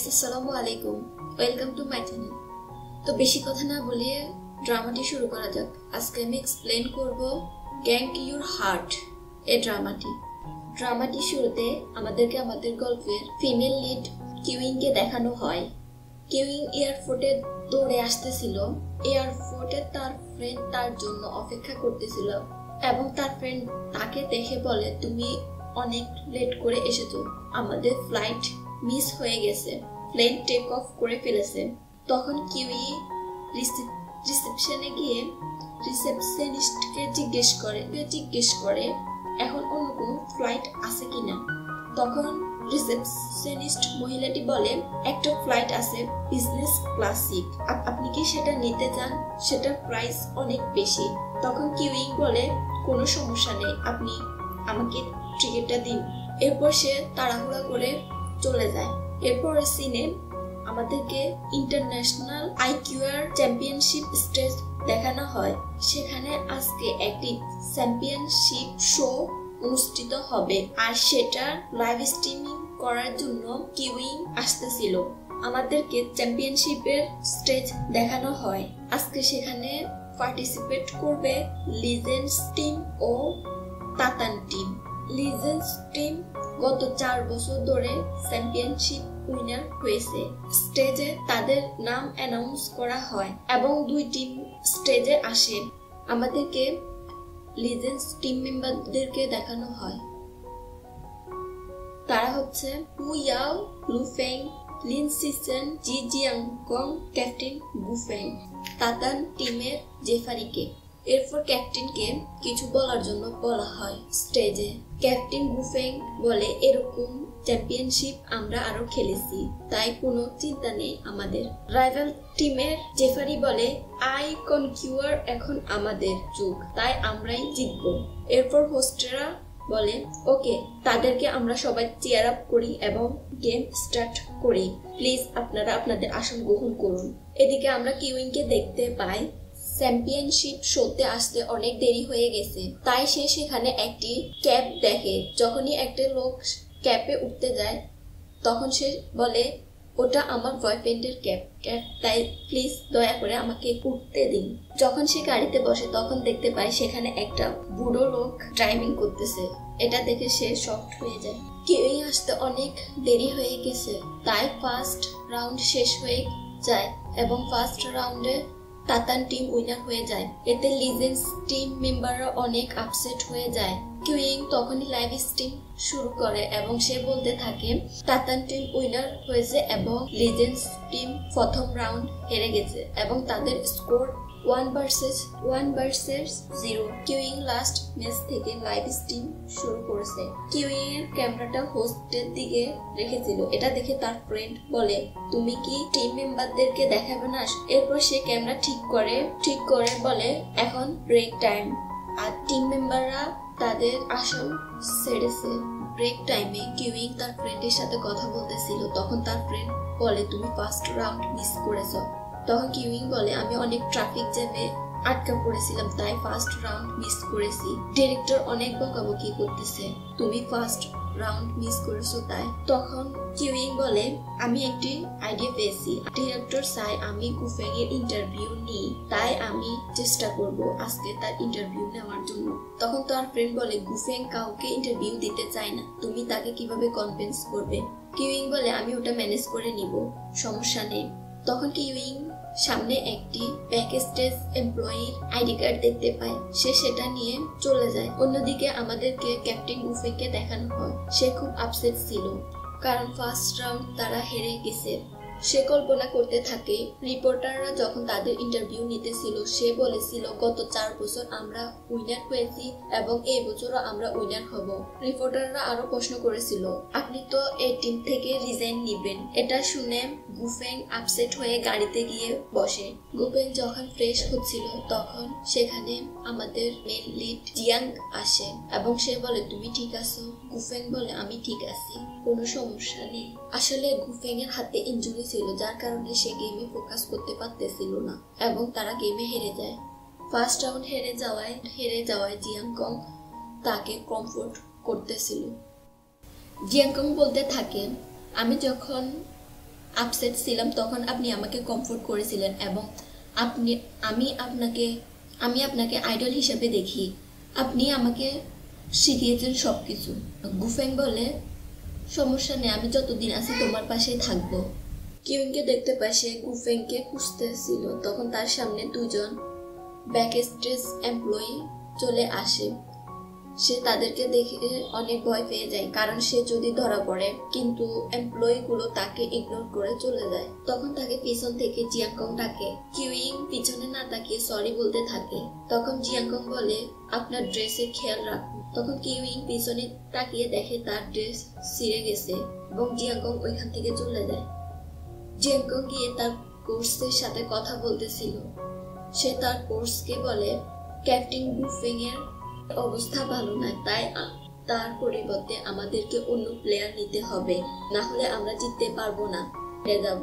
Guys अस्सलामु अलैकुम welcome to my channel. तो बेশি কথা না বলে ড্রামাটি শুরু করা যাক। আজকে আমি এক্সপ্লেইন করব গ্যাং ইউর হার্ট এই ড্রামাটি শুরুতে আমাদেরকে আমাদের গল্পের ফিমেল লিড কিউইং কে দেখানো হয়। কিউইং এয়ারপোর্টে দৌড়ে আসতেছিল। এয়ারপোর্টে তার ফ্রেন্ড তার জন্য অপেক্ষা করতেছিল এবং তার ফ্রেন্ড তাকে দেখে বলে তুমি অনেক লেট করে এসেছো, আমাদের ফ্লাইট মিস হয়ে গেছে, প্লেন টেক অফ করে ফেলেছে। তখন কিউই রিসেপশনে গিয়ে রিসেপশনিস্টকে জিজ্ঞেস করে এখন অন্য কোনো ফ্লাইট আছে কিনা। তখন রিসেপশনিস্ট মহিলাটি বলে একটা ফ্লাইট আছে বিজনেস ক্লাসিক, আপনি কি সেটা নিতে চান? সেটার প্রাইস অনেক বেশি। তখন কিউইং বলে কোনো সমস্যা নেই, আপনি আমাকে টিকিটটা দিন। এরপর সে তাড়াহুড়া করে চলে যায়। এরপর সিনে আমাদেরকে ইন্টারন্যাশনাল আইকিউআর চ্যাম্পিয়নশিপ স্টেজ দেখানো হয়। সেখানে আজকে একটি চ্যাম্পিয়নশিপ শো অনুষ্ঠিত হবে আর সেটা লাইভ স্ট্রিমিং করার জন্য কিউইং আসতেছিল। আমাদেরকে চ্যাম্পিয়নশিপের স্টেজ দেখানো হয়। আজকে সেখানে পার্টিসিপেট করবে লিজেন্ডস টিম ও তাতান টিম। লিজেন্ডস টিম গত 4 বছর ধরে চ্যাম্পিয়নশিপ উইনার হয়েছে। স্টেজে তাদের নাম অ্যানাউন্স করা হয় এবং 2 টিম স্টেজে আসে। আমাদেরকে লিজেন্ডস টিম মেম্বারদেরকে দেখানো হয়। তারা হচ্ছে হু ইয়াও, লু ফেং, লিন সিসেন, জি জিয়াংকং, ক্যাপ্টেন গুফেং। তাতান টিমের জেফারিকে। এরপর ক্যাপ্টেনকে কিছু বলার জন্য বলা হয় স্টেজে। ক্যাপ্টেন গুফেং বলে এরকম চ্যাম্পিয়নশিপ আমরা আরো খেলেছি, তাই কোনো চিন্তা নেই আমাদের। রাইভাল টিমের জেফারি বলে আই কনকিউয়ার এখন আমাদের যুগ, তাই আমরাই জিতবো। এরপর হোস্টেরা বলে ওকে, তাদেরকে আমরা সবাই চেয়ার আপ করি এবং গেম স্টার্ট করি। প্লিজ আপনারা আপনাদের আসন গ্রহণ করুন। এদিকে আমরা কিউইংকে দেখতে পাই চ্যাম্পিয়নশিপ শোতে আসতে অনেক দেরি হয়ে গেছে, তাই সে সেখানে একটি ক্যাপ দেখে। যখনই একটা লোক ক্যাপে উঠতে যায় তখন সে বলে ওটা আমার বয়ফ্রেন্ডের ক্যাপ, তাই প্লিজ দয়া করে আমাকে উঠতে দিন। যখন সে গাড়িতে বসে তখন দেখতে পায় সেখানে একটা বুড়ো লোক ড্রাইভিং করতেছে। এটা দেখে সে শকড হয়ে যায়। কিউইং আসতে অনেক দেরি হয়ে গেছে, তাই ফার্স্ট রাউন্ড শেষ হয়ে যায় এবং ফার্স্ট রাউন্ডে তাতান টিম উইনার হয়ে যায়। এতে লিজেন্ডস টিম মেম্বাররা অনেক আপসেট হয়ে যায়। কিউইং তখনই লাইভ স্ট্রিম শুরু করে এবং সে বলতে থাকে তাতান টিম উইনার হয়েছে এবং লিজেন্ডস টিম প্রথম রাউন্ড হেরে গেছে এবং তাদের score 1 versus 0। Queueing last match থেকে লাইভ স্ট্রিম শুরু করেছে। কিউইং এর ক্যামেরাটা হোস্টের দিকে রেখেছিল। এটা দেখে তার ফ্রেন্ড বলে তুমি কি টিম মেম্বারদেরকে দেখাবে না? এরপর সে ক্যামেরা ঠিক করে বলে এখন ব্রেক টাইম। আর টিম মেম্বাররা তাদের আসন ছেড়েছে। ব্রেক টাইমে কিউইং তার ফ্রেন্ডের সাথে কথা বলতেছিল। তখন তার ফ্রেন্ড বলে তুমি ফার্স্ট রাউন্ড মিস করেছো। তখন কিউইং বলে আমি অনেক ট্রাফিক জ্যামে আটকা পড়েছিলাম, তাই ফার্স্ট রাউন্ড মিস করেছি। ডিরেক্টর অনেক বকাবকি করতেছে, তুমি ফার্স্ট রাউন্ড মিস করেছো তাই। তখন কিউইং বলে আমি একটি আইডিয়া পেয়েছি, ডিরেক্টর চাই আমি গুফেং এর ইন্টারভিউ নিই, তাই আমি চেষ্টা করব আজকে তার ইন্টারভিউ নেওয়ার জন্য। তখন তার ফ্রেন্ড বলে গুফেং কাউকে ইন্টারভিউ দিতে চায় না, তুমি তাকে কিভাবে কনভিন্স করবে? কিউইং বলে আমি ওটা ম্যানেজ করে নিব, সমস্যা নেই। তখন কিউইং সামনে একটি ব্যাকস্টেজ এমপ্লয়ির আইডি কার্ড দেখতে পায়। সে সেটা নিয়ে চলে যায়। অন্যদিকে আমাদেরকে ক্যাপ্টেন গুফেংকে দেখানো হয়। সে খুব আপসেট ছিল কারণ ফার্স্ট রাউন্ড তারা হেরে গেছে। সে কল্পনা করতে থাকে রিপোর্টাররা যখন তাদের ইন্টারভিউ নিতেছিল সে বলেছিল গত 4 বছর আমরা উইনার হয়েছি এবং এই বছরও আমরা উইনার হব। রিপোর্টাররা আরো প্রশ্ন করেছিল আপনি তো এই টিম থেকে রিজাইন নিবেন। এটা শুনে গুফেং আপসেট হয়ে গাড়িতে গিয়ে বসে। গুফেং যখন ফ্রেশ হচ্ছিল তখন সেখানে আমাদের মেন লিড জিয়াং আসে এবং সে বলে তুমি ঠিক আছো? গুফেং বলে আমি ঠিক আছি, কোনো সমস্যা নেই। আসলে গুফেং এর হাতে ইনজুরি ছিল যার কারণে সে গেমে ফোকাস করতে পারতেছিল না এবং তারা গেমে হেরে যায়। ফার্স্ট রাউন্ড হেরে যাওয়ায় জিয়াংকং তাকে কমফোর্ট করতেছিল। জিয়াংকং বলতে থাকে আমি যখন আপসেট ছিলাম তখন আপনি আমাকে কমফোর্ট করেছিলেন এবং আমি আপনাকে আইডল হিসেবে দেখি। আপনি আমাকে শিখিয়েছেন সবকিছু। গুফেং বলে, সমস্যা নেই, আমি যতদিন আছি তোমার পাশেই থাকবো। কিউইংকে দেখতে পায় সে গুফেংকে খুঁজতেছিল। তখন তার সামনে দুজন ব্যাকস্টেজ এমপ্লয়ি চলে আসে। সে তাদেরকে দেখে অনেক ভয় পেয়ে যায়, কারণ সে যদি ধরা পড়ে, কিন্তু এমপ্লয়ি গুলো তাকে ইগনোর করে চলে যায়। তখন তাকে পিছন থেকে জিয়াংকং ডাকে। কিউইং পিছনে না তাকিয়ে সরি বলতে থাকে। তখন জিয়াংকং বলে, আপনার ড্রেসের খেয়াল রাখুন। তখন কিউইং পিছনে তাকিয়ে দেখে তার ড্রেস ছিঁড়ে গেছে এবং জিয়াংকং ওইখান থেকে চলে যায়। জিয়াংকং গিয়ে তার কোর্সের সাথে কথা বলতেছিল। সে তার কোর্সকে বলে, ক্যাপ্টেন গুফেং এর অবস্থা ভালো না, তাই তার পরিবর্তে আমাদেরকে অন্য প্লেয়ার নিতে হবে, না হলে আমরা জিততে পারবো না, হেরে যাব।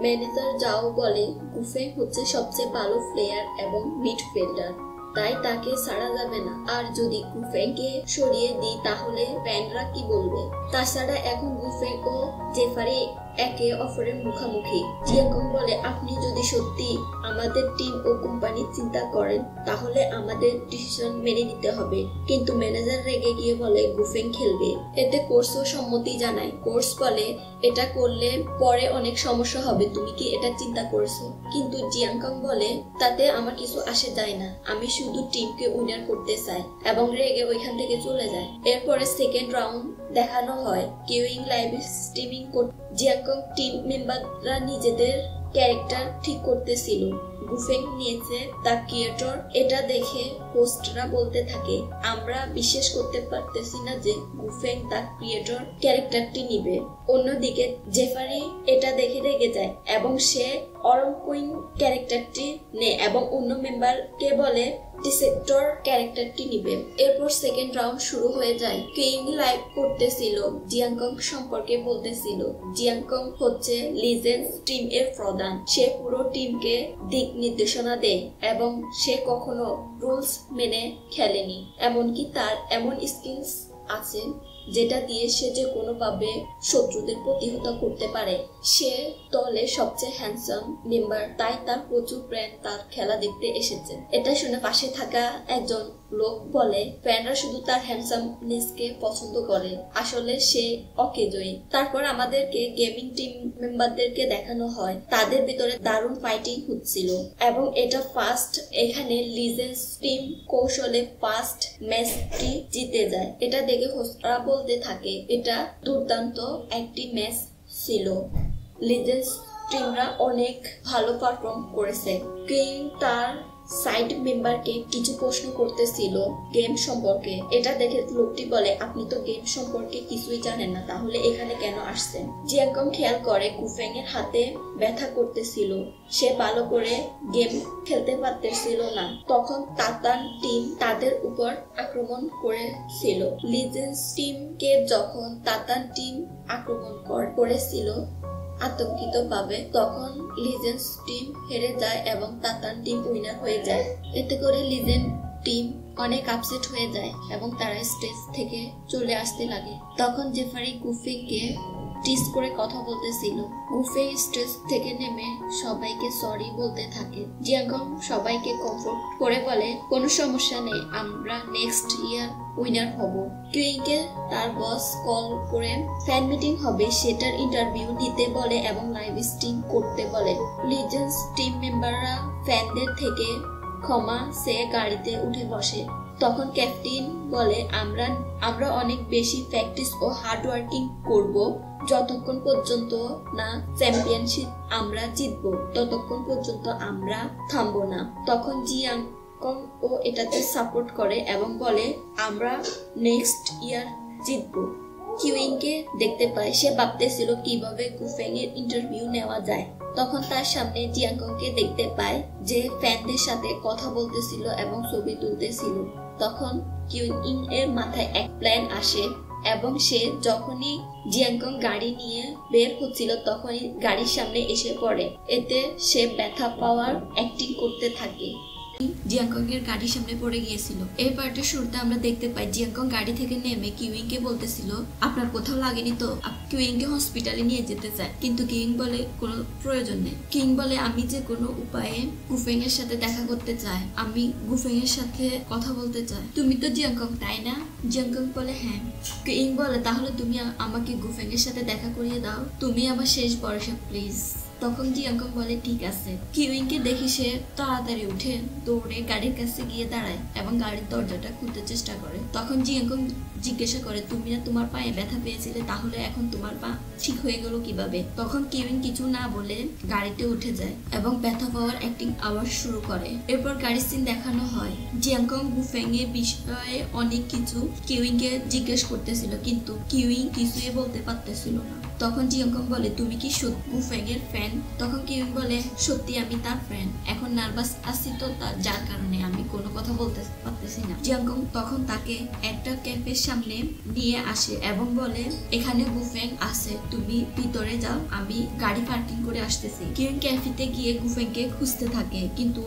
ম্যানেজার যাও বলে, গুফেং হচ্ছে সবচেয়ে ভালো প্লেয়ার এবং মিডফিল্ডার, তাই তাকে ছাড়া যাবে না। আর যদি গুফেংকে সরিয়ে দিই তাহলে ফ্যানরা কি বলবে? তাছাড়া এখন গুফেং ও জেফারি একে অপরের মুখোমুখি। জিয়াংকং বলে, আপনি যদি সত্যি আমাদের টিম ও কোম্পানির চিন্তা করেন তাহলে আমাদের ডিসিশন মেনে নিতে হবে। কিন্তু ম্যানেজার রেগে গিয়ে বলে, গুফেং খেলবে। এতে কোর্সও সম্মতি জানায়। কোর্স বলে, এটা করলে পরে অনেক সমস্যা হবে, তুমি কি এটা চিন্তা করেছো? কিন্তু জিয়াংকং বলে, তাতে আমার কিছু আসে যায় না, আমি শুধু টিমকে উইনার করতে চাই, এবং রেগে ওইখান থেকে চলে যায়। এরপরে সেকেন্ড রাউন্ড দেখানো হয়। কিউইং লাইভ স্ট্রিমিং জিয়াংকং টিম মেম্বাররা নিজেদের ক্যারেক্টার ঠিক করতেছিল। গুফেং নিয়েছে তার ক্রিয়েটর। এটা দেখে হোস্টরা বলতে থাকে, আমরা বিশ্বাস করতে পারতেছি না যে গুফেং তার ক্রিয়েটর ক্যারেক্টারটি নিবে। অন্যদিকে জেফারি এটা দেখে রেগে যায় এবং সে অরং কুইন ক্যারেক্টারটি নেয় এবং অন্য মেম্বারকে বলে ডিসেক্টর ক্যারেক্টারটি নিবে। এরপর সেকেন্ড রাউন্ড শুরু হয়ে যায়। কিউইং লাইভ করতেছিল, জিয়াংকং সম্পর্কে বলতেছিল। জিয়াংকং হচ্ছে লিজেন্ডস টিম এর প্রধান। সে পুরো টিমকে দিক নির্দেশনা দেয় এবং সে কখনো রুলস মেনে খেলেনি। এমনকি তার এমন স্কিলস আছে যেটা দিয়ে সে যে কোনোভাবে শত্রুদের প্রতিহত করতে পারে। সে দলের সবচেয়ে হ্যান্ডসাম মেম্বার, তাই তার প্রচুর ফ্যান তার খেলা দেখতে এসেছে। এটা শুনে পাশে থাকা একজন লোক বলে, ফ্যানরা শুধু তার হ্যান্ডসামনেসকে পছন্দ করে, আসলে সে অকেজয়ী। তারপর আমাদেরকে গেমিং টিম মেম্বারদেরকে দেখানো হয়। তাদের ভিতরে দারুণ ফাইটিং হচ্ছিল এবং এটা ফার্স্ট, এখানে লিজেন্ডস টিম কৌশলে ফার্স্ট ম্যাচটি জিতে যায়। এটা দেখে হোস্টরা বলতে থাকে, এটা দুর্দান্ত একটি ম্যাচ ছিল, লিজেন্ডস টিমরা অনেক ভালো পারফর্ম করেছে। কিং তার সাইড মেম্বারকে কিছু প্রশ্ন করতেছিল গেম সম্পর্কে। এটা দেখে লোকটি বলে, আপনি তো গেম সম্পর্কে কিছুই জানেন না, তাহলে এখানে কেন আসছেন? জিয়াংকং খেয়াল করে গুফেং এর হাতে ব্যথা করতেছিল, সে ভালো করে গেম খেলতে পারতেছিল না। তখন তাতান টিম তাদের উপর আক্রমণ করেছিল। লিজেন্ডস টিমকে যখন তাতান টিম আক্রমণ করেছিল আতঙ্কিত ভাবে, তখন লিজেন্ডস টিম হেরে যায় এবং তাতান টিম উইনার হয়ে যায়। এতে করে লিজেন্ড টিম অনেক আপসেট হয়ে যায় এবং তারা স্টেজ থেকে চলে আসতে লাগে। তখন জেফারি গুফেংকে টিস করে কথা বলতেছিল। গুফেং স্টেজ থেকে নেমে সবাইকে সরি বলতে থাকে। জিয়াংকং সবাইকে কমফোর্ট করে বলে, কোনো সমস্যা নেই, আমরা নেক্সট ইয়ার উইনার হব। কিউইংকে তার বস কল করে ফ্যান মিটিং হবে, সেটার ইন্টারভিউ নিতে বলে এবং লাইভ স্ট্রিম করতে বলে। লিজেন্ডস টিম মেম্বাররা ফ্যানদের থেকে ক্ষমা চেয়ে গাড়িতে উঠে বসে। তখন ক্যাপ্টেন বলে, আমরা অনেক বেশি প্র্যাকটিস ও হার্ড ওয়ার্কিং করব, যতক্ষণ পর্যন্ত না চ্যাম্পিয়নশিপ আমরা জিতব ততক্ষণ পর্যন্ত আমরা থামবো না। তখন জিয়াংকং ও এটাতে সাপোর্ট করে এবং বলে, আমরা নেক্সট ইয়ার জিতবো। কিউইংকে দেখতে পায়, সে ভাবতেছিল কিভাবে গুফেং এর ইন্টারভিউ নেওয়া যায়। তখন তার সামনে জিয়াংকংকে দেখতে পায়, যে ফ্যানদের সাথে কথা বলতেছিল এবং ছবি তুলতেছিল। তখন কিউইং এর মাথায় এক প্ল্যান আসে এবং সে যখনই জিয়াংকং গাড়ি নিয়ে বের হচ্ছিল তখনই গাড়ির সামনে এসে পড়ে। এতে সে ব্যথা পাওয়ার অ্যাক্টিং করতে থাকে। জিয়াংকং এর গাড়ির সামনে পড়ে গিয়েছিল। এই পার্টের শুরুতে আমরা দেখতে পাই জিয়াংকং গাড়ি থেকে নেমে কিউইং কে বলতেছিল আপনার কোথাও লাগেনি তো, কিউইং কে হসপিটালে নিয়ে যেতে চায়, কিন্তু কিউইং বলে কোনো প্রয়োজন নেই। কিউইং বলে আমি যে কোনো উপায়ে গুফেং এর সাথে দেখা করতে চাই, আমি গুফেং এর সাথে কথা বলতে চাই। তুমি তো জিয়াংকং তাই না? জিয়াংকং বলে হ্যাঁ। কিউইং বলে তাহলে তুমি আমাকে গুফেং এর সাথে দেখা করিয়ে দাও, তুমি আমার শেষ ভরসা প্লিজ। তখন জিয়াংকং বলে ঠিক আছে। কিউইং কে দেখি সে তাড়াতাড়ি উঠে দৌড়ে গাড়ির কাছে গিয়ে দাঁড়ায় এবং গাড়ির দরজাটা খুলতে চেষ্টা করে। তখন জিয়াংকং জিজ্ঞাসা করে তুমি না তোমার পায়ে ব্যথা পেয়েছিলে, তাহলে এখন তোমার পা ঠিক হয়ে গেল কিভাবে? তখন কিউইং কিছু না বলে গাড়িতে উঠে যায় এবং ব্যথা পাওয়ার অ্যাক্টিং আবার শুরু করে। এরপর গাড়ির সিন দেখানো হয়। জিয়াংকং গুফেং এর বিষয়ে অনেক কিছু কিউইং কে জিজ্ঞেস করতেছিল, কিন্তু কিউইং কিছুই বলতে পারতেছিল না। তখন জিয়াংকং বলে তুমি কি গুফেং এর ফ্যান? তখন কিউইং বলে সত্যি আমি তার ফ্যান, এখন নার্ভাস আছি তো যার কারণে আমি কোনো কথা বলতে পারতেছি না। জিয়াংকং তখন তাকে একটা ক্যাফের সামনে নিয়ে আসে এবং বলে এখানে গুফেং আছে, তুমি ভিতরে যাও, আমি গাড়ি পার্কিং করে আসতেছি। কিউইং ক্যাফেতে গিয়ে গুফেং কে খুঁজতে থাকে, কিন্তু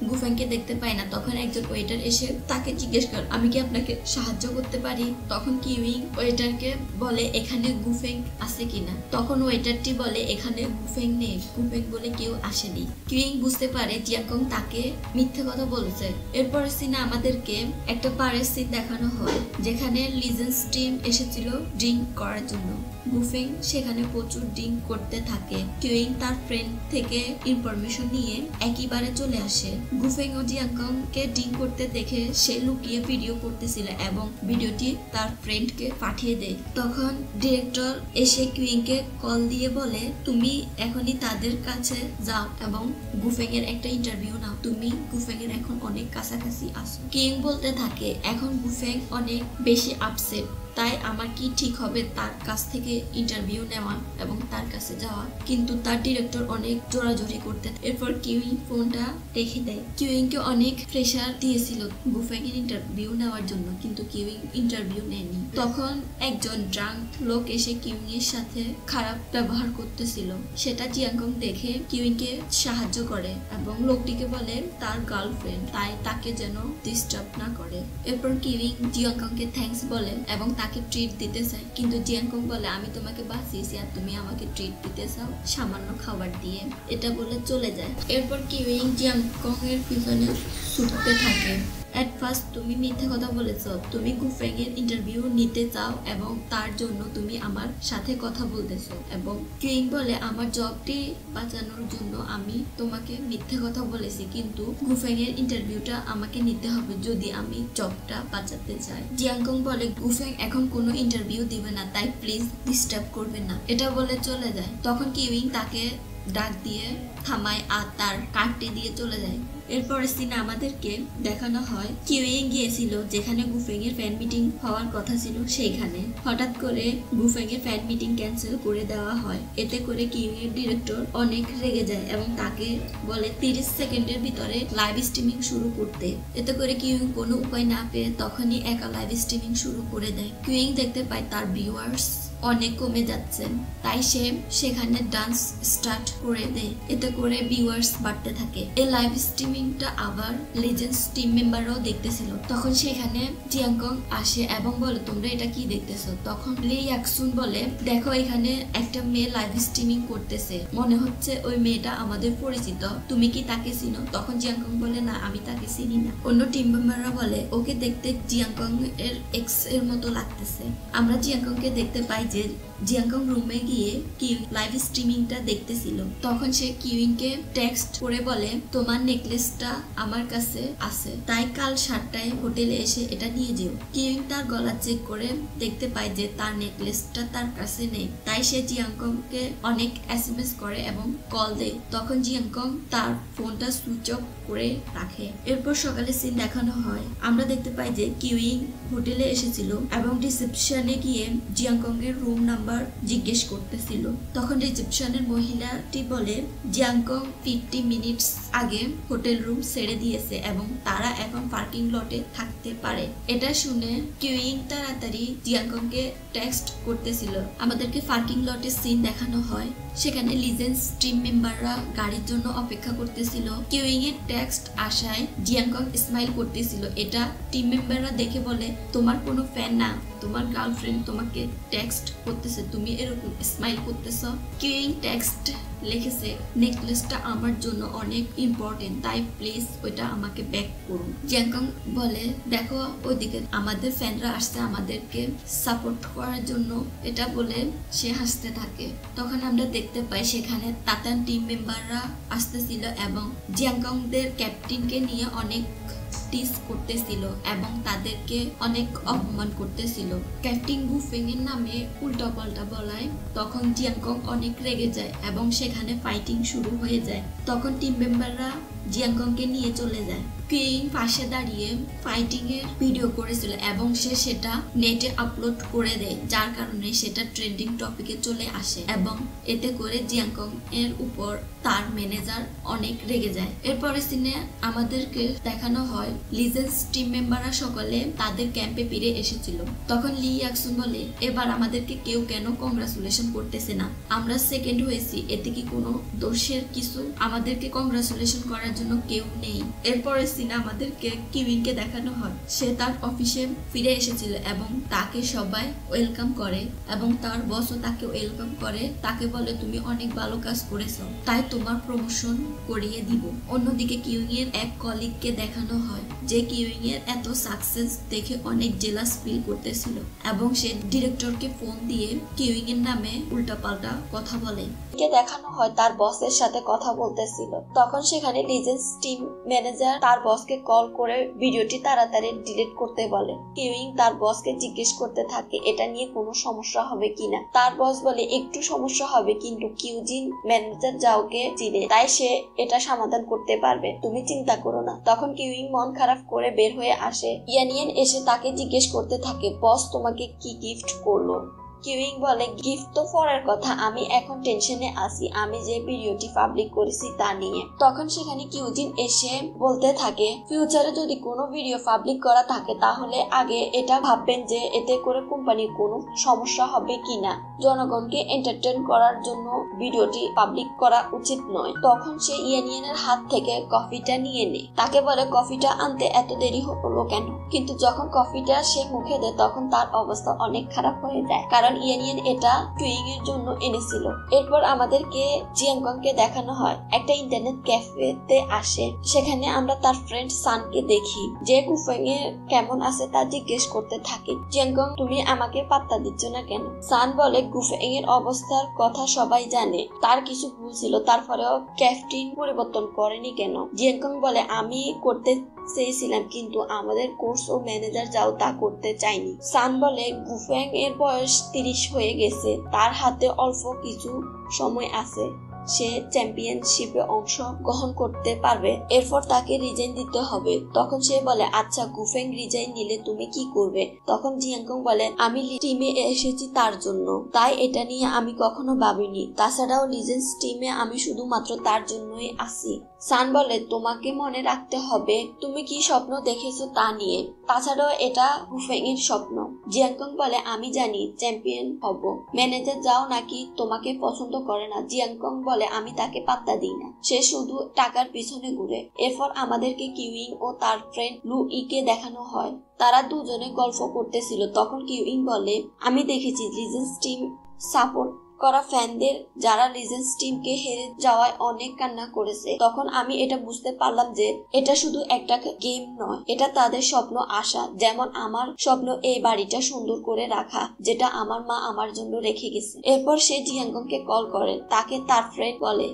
গুফেং কে দেখতে পায় না। তখন একজন ওয়েটার এসে তাকে জিজ্ঞেস করে আমি কি আপনাকে সাহায্য করতে পারি? তখন কিউইং ওয়েটারকে বলে এখানে গুফেং আছে কিনা। তখন ওয়েটারটি বলে এখানে গুফেং নেই, গুফেং বলে কেউ আসেনি। কিউইং বুঝতে পারে জিয়াংকং তাকে মিথ্যে কথা বলছে। এরপরের সিনে আমাদেরকে একটা বারের সিন দেখানো হয় যেখানে লিজেন্স টিম এসেছিল ড্রিঙ্ক করার জন্য। গুফেং সেখানে প্রচুর ড্রিঙ্ক করতে থাকে। কিউইং তার ফ্রেন্ড থেকে ইনফরমেশন নিয়ে একইবারে চলে আসে। গুফেং ও জিয়াংকং কে ড্রিঙ্ক করতে দেখে সে লুকিয়ে ভিডিও করতেছিল এবং ভিডিওটি তার ফ্রেন্ডকে পাঠিয়ে দেয়। তখন ডিরেক্টর এসে কিউইং কে কল দিয়ে বলে তুমি এখনই তাদের কাছে যাও এবং গুফেং এর একটা ইন্টারভিউ নাও, তুমি গুফেং এর এখন অনেক কাছাকাছি আসো। কিউইং বলতে থাকে এখন গুফেং অনেক বেশি আপসেট, তাই আমার কি ঠিক হবে তার কাছ থেকে ইন্টারভিউ নেওয়া এবং তার কাছে যাওয়া, কিন্তু তার ডিরেক্টর অনেক জোরাজোরি করতে। এরপর কিউইং ফোনটা রেখে দেয়। কিউইং কে অনেক প্রেসার দিয়েছিল গুফেং এর ইন্টারভিউ নেওয়ার জন্য, কিন্তু কিউইং ইন্টারভিউ নেয়নি। তখন একজন ড্রাঙ্ক লোক এসে কিউইং এর সাথে খারাপ ব্যবহার করতেছিল, সেটা জিয়াংকং দেখে কিউইং কে সাহায্য করে এবং লোকটিকে বলে তার গার্লফ্রেন্ড, তাই তাকে যেন ডিস্টার্ব না করে। এরপর কিউইং জিয়াংকং কে থ্যাঙ্কস বলে এবং তাকে ট্রিট দিতে চায়, কিন্তু জিয়াংকং বলে আমি তোমাকে বাঁচিয়েছি আর তুমি আমাকে ট্রিট দিতে চাও সামান্য খাবার দিয়ে, এটা বলে চলে যায়। এরপর কিউইং জিয়াংকং এর পিছনে ছুটতে থাকে। এট ফার্স্ট তুমি মিথ্যে কথা বলেছো, তুমি গুফেং এর ইন্টারভিউ নিতে চাও এবং তার জন্য তুমি আমার সাথে কথা বলতেছো। এবং কিউইং বলে আমার জবটি বাঁচানোর জন্য আমি তোমাকে মিথ্যে কথা বলেছি, কিন্তু গুফেং এর ইন্টারভিউটা আমাকে নিতে হবে যদি আমি জবটা বাঁচাতে চাই। জিয়াংকং বলে গুফেং এখন কোনো ইন্টারভিউ দিবে না, তাই প্লিজ ডিস্টার্ব করবে না, এটা বলে চলে যায়। তখন কিউইং তাকে ডাক দিয়ে থামায় আর তার কার্ডটি দিয়ে চলে যায়। এরপর সিনে আমাদেরকে দেখানো হয় কিউইং গিয়েছিল যেখানে গুফেং এর ফ্যান মিটিং হওয়ার কথা ছিল, সেইখানে হঠাৎ করে গুফেং এর ফ্যান মিটিং ক্যান্সেল করে দেওয়া হয়। এতে করে কিউইং এর ডিরেক্টর অনেক রেগে যায় এবং তাকে বলে 30 সেকেন্ডের ভিতরে লাইভ স্ট্রিমিং শুরু করতে। এতে করে কিউইং কোনো উপায় না পেয়ে তখনই একা লাইভ স্ট্রিমিং শুরু করে দেয়। কিউইং দেখতে পায় তার ভিউয়ার্স অনেক কমে যাচ্ছে, তাই সে সেখানে ডান্স স্টার্ট করে দেয়। এতে করে ভিউয়ার্স বাড়তে থাকে। এই লাইভ স্ট্রিমিংটা আবার লিজেন্ডস টিম মেম্বাররাও দেখতেছিল। তখন সেখানে জিয়াংকং আসে এবং বলে তোমরা এটা কি দেখতেছো? তখন লি ইয়াকসুন বলে দেখো এখানে একটা মেয়ে লাইভ স্ট্রিমিং করতেছে, মনে হচ্ছে ওই মেয়েটা আমাদের পরিচিত, তুমি কি তাকে চিনো? তখন জিয়াংকং বলে না আমি তাকে চিনি না। অন্য টিম মেম্বাররা বলে ওকে দেখতে জিয়াংকং এর এক্স এর মতো লাগতেছে। আমরা জিয়াংকং কে দেখতে পাই যে জিয়াংকং রুমে গিয়ে কিউইং লাইভ স্ট্রিমিংটা দেখতেছিল। তখন সে কিউইং কে টেক্সট করে বলে তোমার নেকলেসটা আমার কাছে আছে, তাই কাল 7টায় হোটেলে এসে এটা নিয়ে যেও। কিউইং তার গলা চেক করে দেখতে পায় যে তার নেকলেসটা তার কাছে নেই, তাই সে জিয়াংকং কে অনেক SMS করে এবং কল দেয়। তখন জিয়াংকং তার ফোনটা সুইচ অফ করে রাখে। এরপর সকালে সিন দেখানো হয়। আমরা দেখতে পাই যে কিউইং হোটেলে এসেছিল এবং রিসেপশনে গিয়ে জিয়াংকং এর রুম নাম্বার জিজ্ঞেস করতেছিল। তখন রিসেপশনের মহিলাটি বলে জিয়াংকং 50 মিনিটস আগে হোটেল হোটেল রুম ছেড়ে দিয়েছে এবং তারা এখন পার্কিং লটে থাকতে পারে। এটা শুনে কিউইং তাড়াতাড়ি জিয়াংকংকে টেক্সট করতেছিল। আমাদেরকে পার্কিং লটে সিন দেখানো হয়, সেখানে লিজেন্ডস টিম মেম্বাররা গাড়ির জন্য অপেক্ষা করতেছিল। কিউইং এর টেক্সট আসায় জিয়াংকং স্মাইল করতেছিল। এটা টিম মেম্বাররা দেখে বলে, তোমার কোনো ফ্যান না, তোমার গার্লফ্রেন্ড তোমাকে টেক্সট করতেছে, তুমি এরকম স্মাইল করতেছ। কিউইং টেক্সট লিখেছে, নেকলেসটা আমার জন্য অনেক ইম্পর্টেন্ট, তাই প্লিজ ওইটা আমাকে ব্যাক করুন। জিয়াংকং বলে, দেখো ওইদিকে আমাদের ফ্যানরা আসছে আমাদেরকে সাপোর্ট করার জন্য। এটা বলে সে হাসতে থাকে। তখন আমরা দেখতে পাই সেখানে তাতান টিম মেম্বাররা আসতেছিল এবং জিয়াংকংদের ক্যাপ্টেনকে নিয়ে অনেক টিস করতেছিল এবং তাদেরকে অনেক অপমান করতেছিল। ক্যাপ্টেন গুফেং এর নামে উল্টাপাল্টা বলায় তখন জিয়াংকং অনেক রেগে যায় এবং সেখানে ফাইটিং শুরু হয়ে যায়। তখন টিম মেম্বাররা জিয়াংকংকে নিয়ে চলে যায়। কিউইং পাশে দাঁড়িয়ে ফাইটিং এর ভিডিও করেছিল এবং সে সেটা নেটে আপলোড করে দেয়, যার কারণে সেটা ট্রেন্ডিং টপিকে চলে আসে এবং এতে করে জিয়াংকং এর উপর তার ম্যানেজার অনেক রেগে যায়। এরপরে সিনে আমাদেরকে দেখানো হয় লিজেন্ডস টিম মেম্বাররা সকলে তাদের ক্যাম্পে ফিরে এসেছিল। তখন লি ইয়াকসুন বলে, এবার আমাদেরকে কেউ কেন কংগ্রাচুলেশন করতেছে না, আমরা সেকেন্ড হয়েছি, এতে কি কোনো দোষের কিছু? আমাদেরকে কংগ্রাচুলেশন করার জন্য কেউ নেই। এরপরে সিনে আমাদেরকে কিউইং কে দেখানো হয়, সে তার অফিসে ফিরে এসেছিল এবং তাকে সবাই ওয়েলকাম করে এবং তার বসও তাকে ওয়েলকাম করে। তাকে বলে, তুমি অনেক ভালো কাজ করেছো, তাই তোমার প্রমোশন করিয়ে দিব। অন্যদিকে কিউইং এর এক কলিগকে দেখানো হয় যে কিউইং এর এত সাকসেস দেখে অনেক জেলাস ফিল করতেছিল এবং সে ডিরেক্টরকে ফোন দিয়ে কিউইং এর নামে উল্টাপাল্টা কথা বলে। দেখানো হয় তার বসের সাথে কথা বলতেছিল। তখন সেখানে লিজেন্ডস টিম ম্যানেজার তার বসকে কল করে ভিডিওটি তাড়াতাড়ি ডিলিট করতে বলে। কিউইং তার বসকে জিজ্ঞেস করতে থাকে এটা নিয়ে কোনো সমস্যা হবে কিনা। তার বস বলে, একটু সমস্যা হবে, কিন্তু কিউজিন ম্যানেজার যাওকে চিনে, তাই সে এটা সমাধান করতে পারবে, তুমি চিন্তা করো না। তখন কিউইং মন খারাপ করে বের হয়ে আসে। ইয়ানিয়েন এসে তাকে জিজ্ঞেস করতে থাকে, বস তোমাকে কি গিফট করলো? কিউইং বলে, গিফট তো পরের কথা, আমি এখন টেনশনে আছি আমি যে ভিডিওটি পাবলিক করেছি তা নিয়ে। তখন সেখানে কিউজিন এসে বলতে থাকে, ফিউচারে যদি কোনো ভিডিও পাবলিক করা থাকে তাহলে আগে এটা ভাববেন যে এতে করে কোম্পানির কোনো সমস্যা হবে কিনা। জনগণকে এন্টারটেইন করার জন্য ভিডিওটি পাবলিক করা উচিত নয়। তখন সে ইয়ানিয়েনের হাত থেকে কফিটা নিয়ে নেয়। তাকে বলে, কফিটা আনতে এত দেরি হলো কেন? কিন্তু যখন কফিটা সে মুখে দেয় তখন তার অবস্থা অনেক খারাপ হয়ে যায়, কারণ ইয়ানিয়েন এটা কিউইং এর জন্য এনেছিল। এরপর আমাদেরকে জিয়াংকংকে দেখানো হয় একটা ইন্টারনেট ক্যাফেতে আসে। সেখানে আমরা তার ফ্রেন্ড সানকে দেখি, যে গুফেং এর কেমন আছে তা জিজ্ঞেস করতে থাকে। জিয়াংকং, তুমি আমাকে পাত্তা দিচ্ছ না কেন? সান বলে, গুফেং এর অবস্থার কথা সবাই জানে, তার কিছু ভুল ছিল, তারপরেও ক্যাপ্টেন পরিবর্তন করেনি কেন? জিয়াংকং বলে, আমি করতে চেয়েছিলাম কিন্তু আমাদের কোর্স ও ম্যানেজার যাও তা করতে চাইনি। সান বলে, গুফেং এর বয়স 30 হয়ে গেছে, তার হাতে অল্প কিছু সময় আছে, সে চ্যাম্পিয়নশিপে অংশ গ্রহণ করতে পারবে, এরপর তাকে রিজাইন দিতে হবে। তখন সে বলে, আচ্ছা গুফেং রিজাইন নিলে তুমি কি করবে? তখন জিয়াংকং বলে, আমি টিমে এসেছি তার জন্য, তাই এটা নিয়ে আমি কখনো ভাবিনি, তাছাড়াও লিজেন্ডস টিমে আমি শুধুমাত্র তার জন্যই আছি। সান বলে, তোমাকে মনে রাখতে হবে তুমি কি স্বপ্ন দেখেছো তা নিয়ে, তাছাড়াও এটা গুফেং এর স্বপ্ন। জিয়াংকং বলে, আমি জানি চ্যাম্পিয়ন হব, ম্যানেজার যাও নাকি তোমাকে পছন্দ করে না। জিয়াংকং বলে, আমি তাকে পাত্তা দিই না, সে শুধু টাকার পিছনে ঘুরে। এরপর আমাদেরকে কিউইং ও তার ফ্রেন্ড লুইকে দেখানো হয়, তারা দুজনে গল্প করতেছিল। তখন কিউইং বলে, আমি দেখেছি লিজেন্ডস টিম সাপোর্ট করা ফ্যানদের যারা লিজেন্ডস টিমকে হেরে যাওয়ায় অনেক কান্না করেছে। তখন আমি এটা বুঝতে পারলাম যে এটা শুধু একটা গেম নয়, এটা তাদের স্বপ্ন আশা, যেমন আমার স্বপ্ন এই বাড়িটা সুন্দর করে রাখা, যেটা আমার মা আমার জন্য রেখে গেছে। এরপর সে জিয়াংকংকে কল করে, তাকে তার ফ্রেন্ড বলে,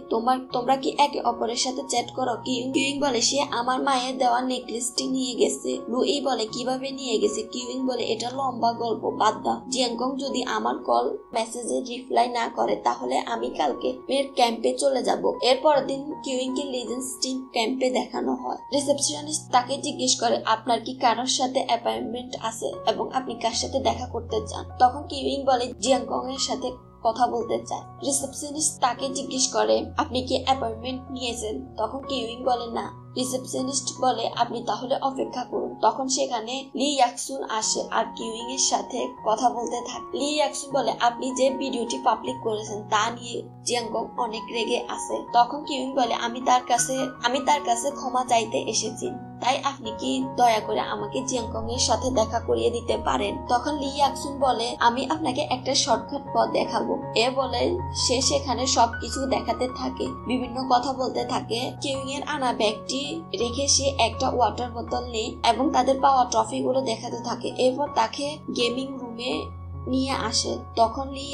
তোমরা কি একে অপরের সাথে চ্যাট করো? কিউইং বলে, সে আমার মায়ের দেওয়া নেকলেসটি নিয়ে গেছে। লুই বলে, কিভাবে নিয়ে গেছে? কিউইং বলে, এটা লম্বা গল্প, বাদ দাও। জিয়াংকং যদি আমার কল মেসেজে রিপ্লাই না করে তাহলে আমি কালকে মেয়ের ক্যাম্পে চলে যাব। এরপর দিন কিউইং কে লিজেন্ডস টিম ক্যাম্পে দেখানো হয়। রিসেপশনিস্ট তাকে জিজ্ঞেস করে, আপনার কি কারোর সাথে অ্যাপয়েন্টমেন্ট আছে এবং আপনি কার সাথে দেখা করতে চান? তখন কিউইং বলে, জিয়াংকং এর সাথে কথা বলতে চায়। রিসেপশনিস্ট তাকে জিজ্ঞেস করে, আপনি কি অ্যাপয়েন্টমেন্ট নিয়েছেন? তখন কিউইং বলে, না। রিসেপশনিস্ট বলে আপনি তাহলে অপেক্ষা করুন। তখন সেখানে লি ইয়াকসুন আসে আর কিউইং এর সাথে কথা বলতে থাকে। লি ইয়াকসুন বলে আপনি যে ভিডিওটি পাবলিক করেছেন তা নিয়ে জিয়াংকং অনেক রেগে আছে। তখন কিউইং বলে আমি তার কাছে ক্ষমা চাইতে এসেছি, তাই আপনি কি দয়া করে আমাকে জিয়াংকং এর সাথে দেখা করিয়ে দিতে পারেন? তখন লি ইয়াকসুন বলে আমি আপনাকে একটা শর্টকাট পথ দেখাবো। এ বলে সে সেখানে সবকিছু দেখাতে থাকে, বিভিন্ন কথা বলতে থাকে। কিউইং এর আনা ব্যাগটি রেখে সে একটা ওয়াটার বোতল নেয় এবং তাদের পাওয়া ট্রফি গুলো দেখাতে থাকে। এরপর তাকে গেমিং রুমে নিয়ে আসে। তখন লি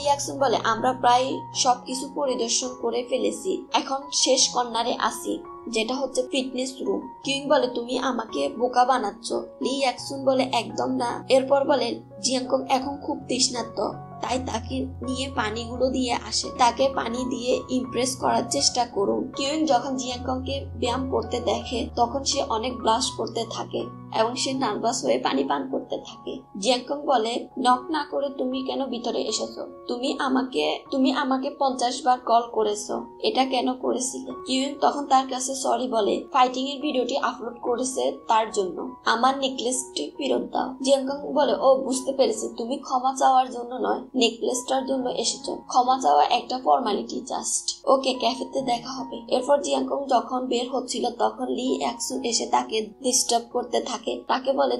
ইয়াকসুন বলে আমরা প্রায় সবকিছু পরিদর্শন করে ফেলেছি, এখন শেষ কর্নারে আসি, যেটা হচ্ছে ফিটনেস রুম। কিউইং বলে তুমি আমাকে বোকা বানাচ্ছ। লি ইয়াকসুন বলে একদম না। এরপর বলে জিয়াংকং এখন খুব তৃষ্ণার্ত, তাই তাকে নিয়ে পানিগুলো দিয়ে আসে, তাকে পানি দিয়ে ইমপ্রেস করার চেষ্টা করুন। কিউইং যখন জিয়াংকংকে ব্যায়াম করতে দেখে তখন সে অনেক ব্লাশ করতে থাকে এবং সে নার্ভাস হয়ে পানি পান করতে থাকে। জিয়াংকং বলে নক না করে তুমি কেন ভিতরে এসেছো? তুমি আমাকে 50 বার কল করেছো, এটা কেন করেছিলে? কিউইং তখন তার কাছে সরি বলে ফাইটিং এর ভিডিওটি আপলোড করেছে তার জন্য, আমার নেকলেসটি ফেরত দাও। জিয়াংকং বলে ও বুঝতে পেরেছি, তুমি ক্ষমা চাওয়ার জন্য নয়, নেকলেসটার জন্য এসেছো। ক্ষমা চাওয়া একটা ফর্মালিটি জাস্ট। ওকে, ক্যাফেতে দেখা হবে। এরপর জিয়াংকং যখন বের হচ্ছিল তখন লি ইয়াকসুন এসে তাকে ডিস্টার্ব করতে থাকে, তাকে বলে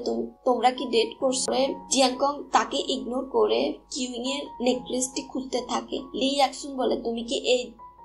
তোমরা কি ডেট করছো? জিয়াংকং তাকে ইগনোর করে কিউইং এর নেকলেসটি খুঁজতে থাকে। লি ইয়াকসুন বলে তুমি কি এই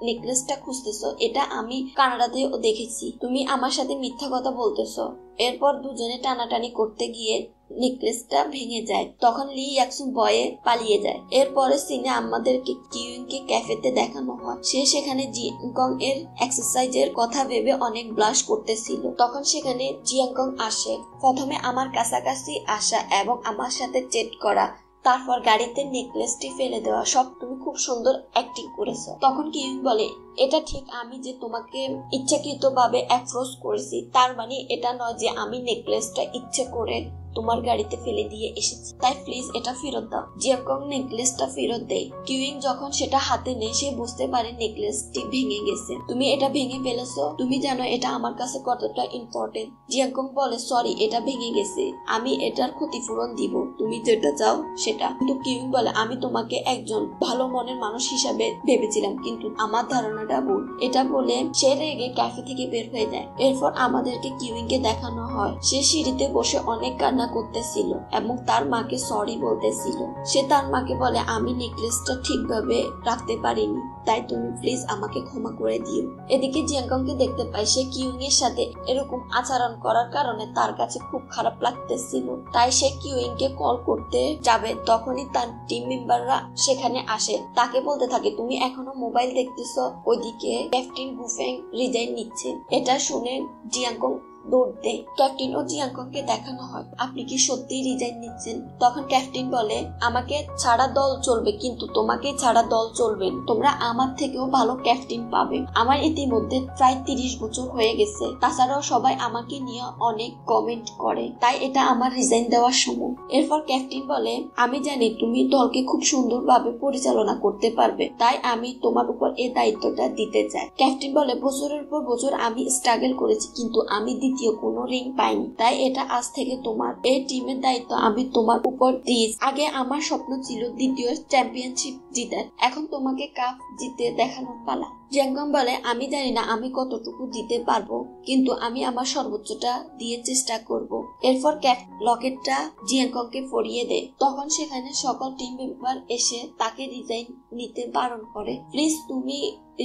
নেকলেসটা খুঁজতেছো? এটা আমি কানাডাতেও দেখেছি, তুমি আমার সাথে মিথ্যা কথা বলতেছো। এরপর দুজনে টানাটানি করতে গিয়ে নেকলেসটা ভেঙে যায়। তখন লি ইয়াকসুন ভয়ে পালিয়ে যায়। এরপরে সিনে আমাদেরকে কিউইং কে ক্যাফেতে দেখানো হয়। সে সেখানে জিয়াংকং এর এক্সারসাইজের কথা ভেবে অনেক ব্লাশ করতেছিল। তখন সেখানে জিয়াংকং আসে। প্রথমে আমার কাছাকাছি আসা এবং আমার সাথে চেট করা, তারপর গাড়িতে নেকলেসটি ফেলে দেওয়া, সব তুমি খুব সুন্দর অ্যাক্টিং করেছো। তখন কিউইং বলে এটা ঠিক, আমি যে তোমাকে ইচ্ছাকৃতভাবে অ্যাপ্রোচ করেছি তার মানে এটা নয় যে আমি নেকলেসটা ইচ্ছে করে তোমার গাড়িতে ফেলে দিয়ে এসেছি, তাই প্লিজ এটা ফেরত দাও। জিয়াংকং নেকলেসটা ফেরত দেয়। কিউইং যখন সেটা হাতে নেয় সে বুঝতে পারে নেকলেসটি ভেঙে গেছে। তুমি এটা ভেঙে ফেলেছো, তুমি জানো এটা আমার কাছে কতটা ইম্পর্টেন্ট। জিয়াংকং বলে সরি, এটা ভেঙে গেছে, আমি এটার ক্ষতিপূরণ দিব, তুমি যেটা চাও সেটা। কিন্তু কিউইং বলে আমি তোমাকে একজন ভালো মনের মানুষ হিসাবে ভেবেছিলাম, কিন্তু আমার ধারণাটা ভুল। এটা বলে সে রেগে ক্যাফে থেকে বের হয়ে যায়। এরপর আমাদেরকে কিউইং কে দেখানো হয় সে সিঁড়িতে বসে অনেক কান্না করতেছিল এবং তার মাকে সরি বলতেছিল। সে তার মাকে বলে আমি নেকলেসটা ঠিকভাবে রাখতে পারিনি, তাই তুমি প্লিজ আমাকে ক্ষমা করে দিও। এদিকে জিয়াংকং কে দেখতে পাই সে কিউইং এর সাথে এরকম আচরণ করার কারণে তার কাছে খুব খারাপ লাগতেছিল, তাই সে কিউইং কে কল করতে যাবে। তখনই তার টিম মেম্বাররা সেখানে আসে, তাকে বলতে থাকে তুমি এখনো মোবাইল দেখতেছো, ওইদিকে ক্যাপ্টেন গুফেং রিজাইন নিচ্ছে। এটা শুনে জিয়াংকং দৌড় দেয়। ক্যাপ্টেন ও জিয়াংকং কে দেখানো হয় আপনি কি সত্যি রিজাইন নিচ্ছেন? তখন ক্যাপ্টেন বলে আমাকে ছাড়া দল চলবে, কিন্তু তোমাকে ছাড়া দল চলবে না, তোমরা আমার থেকেও ভালো ক্যাপ্টেন পাবে। আমার ইতিমধ্যে প্রায় 30 বছর হয়ে গেছে, তাছাড়াও সবাই আমাকে নিয়ে অনেক কমেন্ট করে, তাই এটা আমার রিজাইন দেওয়ার সময়। এরপর ক্যাপ্টেন বলে আমি জানি তুমি দলকে খুব সুন্দরভাবে পরিচালনা করতে পারবে, তাই আমি তোমার উপর এই দায়িত্বটা দিতে চাই। ক্যাপ্টেন বলে বছরের পর বছর আমি স্ট্রাগল করেছি, কিন্তু আমি দ্বিতীয় কোনো রিং পাইনি, তাই এটা আজ থেকে তোমার এই টিমের দায়িত্ব আমি তোমার উপর দিয়েছি। আগে আমার স্বপ্ন ছিল দ্বিতীয় চ্যাম্পিয়নশিপ জিতার, এখন তোমাকে কাপ জিতে দেখানোর পালা। জিয়াংকং বলে আমি জানি না আমি কতটুকু দিতে পারবো, কিন্তু আমি আমার সর্বোচ্চটা দিয়ে চেষ্টা করব। এরপর ক্যাপ লকেটটা জিয়াংকং কে পরিয়ে দেয়। তখন সেখানে সকল টিম মেম্বার এসে তাকে রিজাইন নিতে বারণ করে। প্লিজ তুমি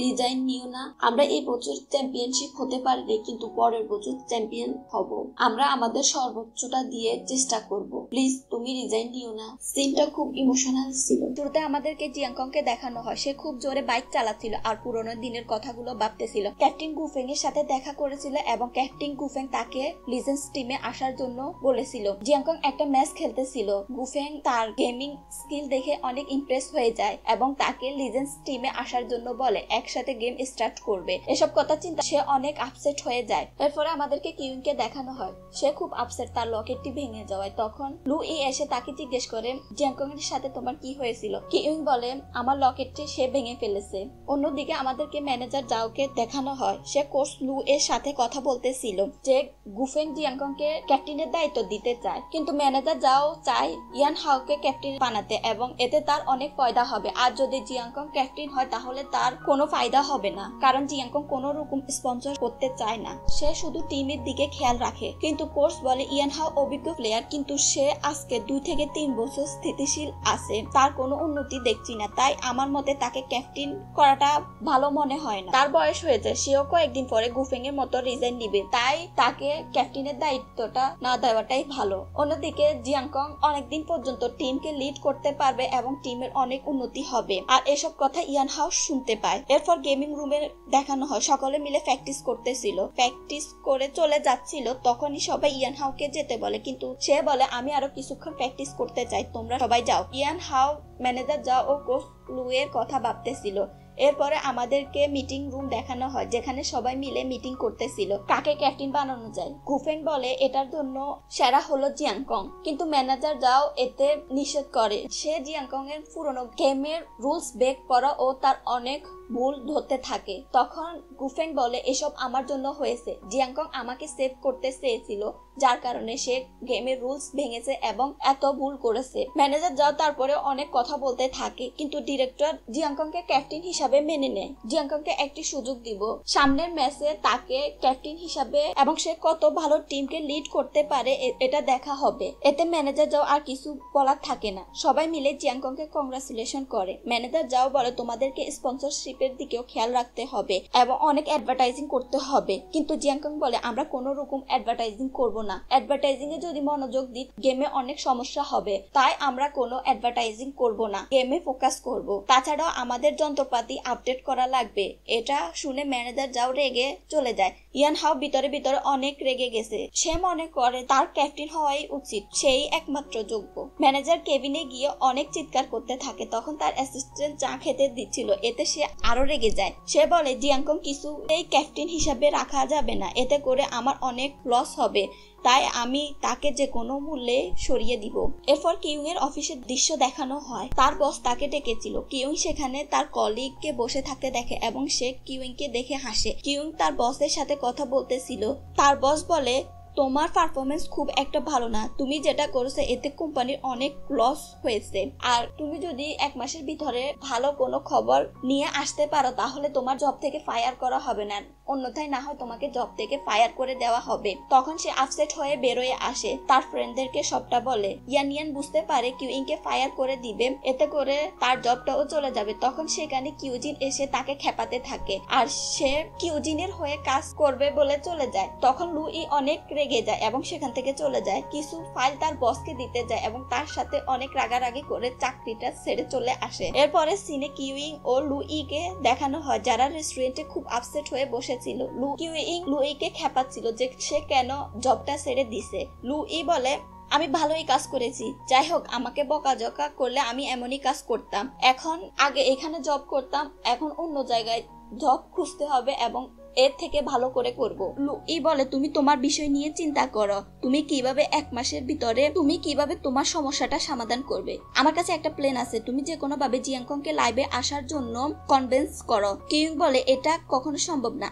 রিজাইন নিও না, আমরা এই বছর চ্যাম্পিয়নশিপ হতে পারিনি, কিন্তু পরের বছর চ্যাম্পিয়ন হব, আমরা আমাদের সর্বোচ্চটা দিয়ে চেষ্টা করব, প্লিজ তুমি রিজাইন নিও না। সিনটা খুব ইমোশনাল ছিল। শুরুতে আমাদেরকে জিয়াংকং কে দেখানো হয় সে খুব জোরে বাইক চালাচ্ছিল আর পুরোনো দিনের কথাগুলো ভাবতেছিল। ক্যাপ্টেন গুফেং এর সাথে দেখা করেছিল এবং ক্যাপ্টেন গুফেং তাকে লিজেন্ডস টিমে আসার জন্য বলেছিল। জিয়াংকং একটা ম্যাচ খেলতেছিল, গুফেং তার গেমিং স্কিল দেখে অনেক ইমপ্রেস হয়ে যায় এবং তাকে লিজেন্ডস টিমে আসার জন্য বলে। একসাথে গেম স্টার্ট করবে। এসব কথা চিন্তা সে অনেক আপসেট হয়ে যায়। এরপরে আমাদেরকে কিউইংকে দেখানো হয় সে খুব আপসেট তার লকেটটি ভেঙে যাওয়ায়। তখন লুই এসে তাকে জিজ্ঞেস করে জিয়াংকং এর সাথে তোমার কি হয়েছিল। কিউইং বলে আমার লকেটটি সে ভেঙে ফেলেছে। অন্যদিকে আমাদেরকে ম্যানেজার জাওকে দেখানো হয় সে কোচ লু এর সাথে কথা বলতেছিল যে গুফেং জিয়াংকংকে ক্যাপ্টেনের দায়িত্ব দিতে চায়, কিন্তু ম্যানেজার জাও চায় ইয়ান হাওকে ক্যাপ্টেন বানাতে এবং এতে তার অনেক ফায়দা হবে। আর যদি জিয়াংকং ক্যাপ্টেন হয় তাহলে তার কোনো ফায়দা হবে না, কারণ জিয়াংকং কোনো রকম স্পন্সর করতে চায় না, সে শুধু টিমের দিকে খেয়াল রাখে। কিন্তু কোচ বলে ইয়ান হাও অভিজ্ঞ প্লেয়ার, কিন্তু সে আজকে 2 থেকে 3 বছর স্থিতিশীল আছে, তার কোনো উন্নতি দেখছি না, তাই আমার মতে তাকে ক্যাপ্টেন করাটা ভালো মনে হয় না। তার বয়স হয়েছে, সেও কয়েকদিন পরে গুফেং এর মতো রিজাইন দিবে, তাই তাকে ক্যাপ্টেনের দায়িত্বটা না দেওয়াটাই ভালো। অন্যদিকে জিয়াংকং অনেকদিন পর্যন্ত টিমকে লিড করতে পারবে এবং টিমের অনেক উন্নতি হবে। আর এসব কথা ইয়ান হাও শুনতে পায়। এরপর গেমিং রুমে দেখানো হয় সকলে মিলে প্র্যাকটিস করতেছিল। প্র্যাকটিস করে চলে যাচ্ছিল, তখনই সবাই ইয়ান হাওকে যেতে বলে, কিন্তু সে বলে আমি আরো কিছুক্ষণ প্র্যাকটিস করতে চাই, তোমরা সবাই যাও। ইয়ান হাও ম্যানেজার যাও ও কোচ লু এর কথা ভাবতেছিল। এরপরে আমাদেরকে মিটিং রুম দেখানো হয় যেখানে সবাই মিলে মিটিং করতেছিল কাকে ক্যাপ্টেন বানানো যায়। গুফেং বলে এটার জন্য সেরা হলো জিয়াংকং, কিন্তু ম্যানেজার যাও এতে নিষেধ করে। সে জিয়াংকং এর পুরনো গেমের রুলস ব্রেক করা ও তার অনেক ভুল ধরতে থাকে। তখন গুফেং বলে এসব আমার জন্য হয়েছে, জিয়াংকং আমাকে সেভ করতে চেয়েছিল, যার কারণে সে গেমের রুলস ভেঙেছে এবং এত ভুল করেছে। ম্যানেজার যাও তারপরে অনেক কথা বলতে থাকে, কিন্তু ডিরেক্টর জিয়াংকংকে ক্যাপ্টেন হিসাবে মেনে নেয়। জিয়াংকংকে একটি সুযোগ দিব, সামনের ম্যাচে তাকে ক্যাপ্টেন হিসাবে এবং সে কত ভালো টিমকে লিড করতে পারে এটা দেখা হবে। এতে ম্যানেজার যাও আর কিছু বলার থাকে না, সবাই মিলে জিয়াংকংকে কংগ্রাচুলেশন করে। ম্যানেজার যাও বলে তোমাদেরকে স্পন্সরশিপের দিকেও খেয়াল রাখতে হবে এবং অনেক অ্যাডভার্টাইজিং করতে হবে, কিন্তু জিয়াংকং বলে আমরা কোনো রকম অ্যাডভার্টাইজিং করব না, অ্যাডভার্টাইজিং এ যদি মনোযোগ দিই গেমে অনেক সমস্যা হবে, তাই আমরা কোনো অ্যাডভার্টাইজিং করব না, গেমে ফোকাস করব। তাছাড়াও আমাদের যন্ত্রপাতি আপডেট করা লাগবে। এটা শুনে ম্যানেজার যাও রেগে চলে যায়। ইয়ান হাও ভিতরে ভিতরে অনেক রেগে গেছে, সে মনে করে তার ক্যাপ্টেন হওয়াই উচিত, সেই একমাত্র যোগ্য। ম্যানেজার কেবিনে গিয়ে অনেক চিৎকার করতে থাকে, তখন তার অ্যাসিস্ট্যান্ট চা খেতে দিচ্ছিল, এতে সে আরো রেগে যায়। সে বলে জিয়াংকং কিছুতেই ক্যাপ্টেন হিসাবে রাখা যাবে না, এতে করে আমার অনেক লস হবে, তাই আমি তাকে যে কোনো মূল্যে সরিয়ে দিব। এরপর কিউং এর অফিসের দৃশ্য দেখানো হয়। তার বস তাকে ডেকেছিল। কিউং সেখানে তার কলিগকে বসে থাকতে দেখে এবং সে কিউং কে দেখে হাসে। কিউং তার বসের সাথে কথা বলতেছিল। তার বস বলে তোমার পারফরমেন্স খুব একটা ভালো না, তুমি যেটা করেছো এতে কোম্পানির অনেক লস হয়েছে, আর তুমি যদি 1 মাসের ভিতরে ভালো কোনো খবর নিয়ে আসতে পারো তাহলে তোমার জব থেকে ফায়ার করা হবে না, অন্যথায় না হয় তোমাকে জব থেকে ফায়ার করে দেওয়া হবে। তখন সে আপসেট হয়ে বেরোয় আসে, তার ফ্রেন্ডদেরকে সবটা বলে। ইয়ান বুঝতে পারে কিউইংকে ফায়ার করে দিবে, এতে করে তার জবটাও চলে যাবে। তখন সেখানে কিউজিন এসে তাকে খেপাতে থাকে আর সে কিউজিনের হয়ে কাজ করবে বলে চলে যায়। তখন লুই অনেক রেগে যায় এবং সেখান থেকে চলে যায়। কিছু ফাইল তার বসকে দিতে যায় এবং তার সাথে অনেক রাগারাগি করে চাকরিটা ছেড়ে চলে আসে। এরপরে সিনে কিউইং ও লুইকে দেখানো হয় যারা রেস্টুরেন্টে খুব আপসেট হয়ে বসেছিল। কিউইং লুইকে খেপাচ্ছিল যে সে কেন জবটা ছেড়ে দিছে। লুই বলে আমি ভালোই কাজ করেছি, যাই হোক আমাকে বকাঝকা করলে আমি এমনই কাজ করতাম, এখন আগে এখানে জব করতাম, এখন অন্য জায়গায় জব খুঁজতে হবে এবং এর থেকে ভালো করে করব। লুই বলে তুমি তোমার বিষয় নিয়ে চিন্তা করো, তুমি কিভাবে 1 মাসের ভিতরে তুমি কিভাবে তোমার সমস্যাটা সমাধান করবে। আমার কাছে একটা প্ল্যান আছে, তুমি যে কোনো ভাবে জিয়াংকংকে লাইভে আসার জন্য কনভিন্স করো। কিউং বলে এটা কখনো সম্ভব না,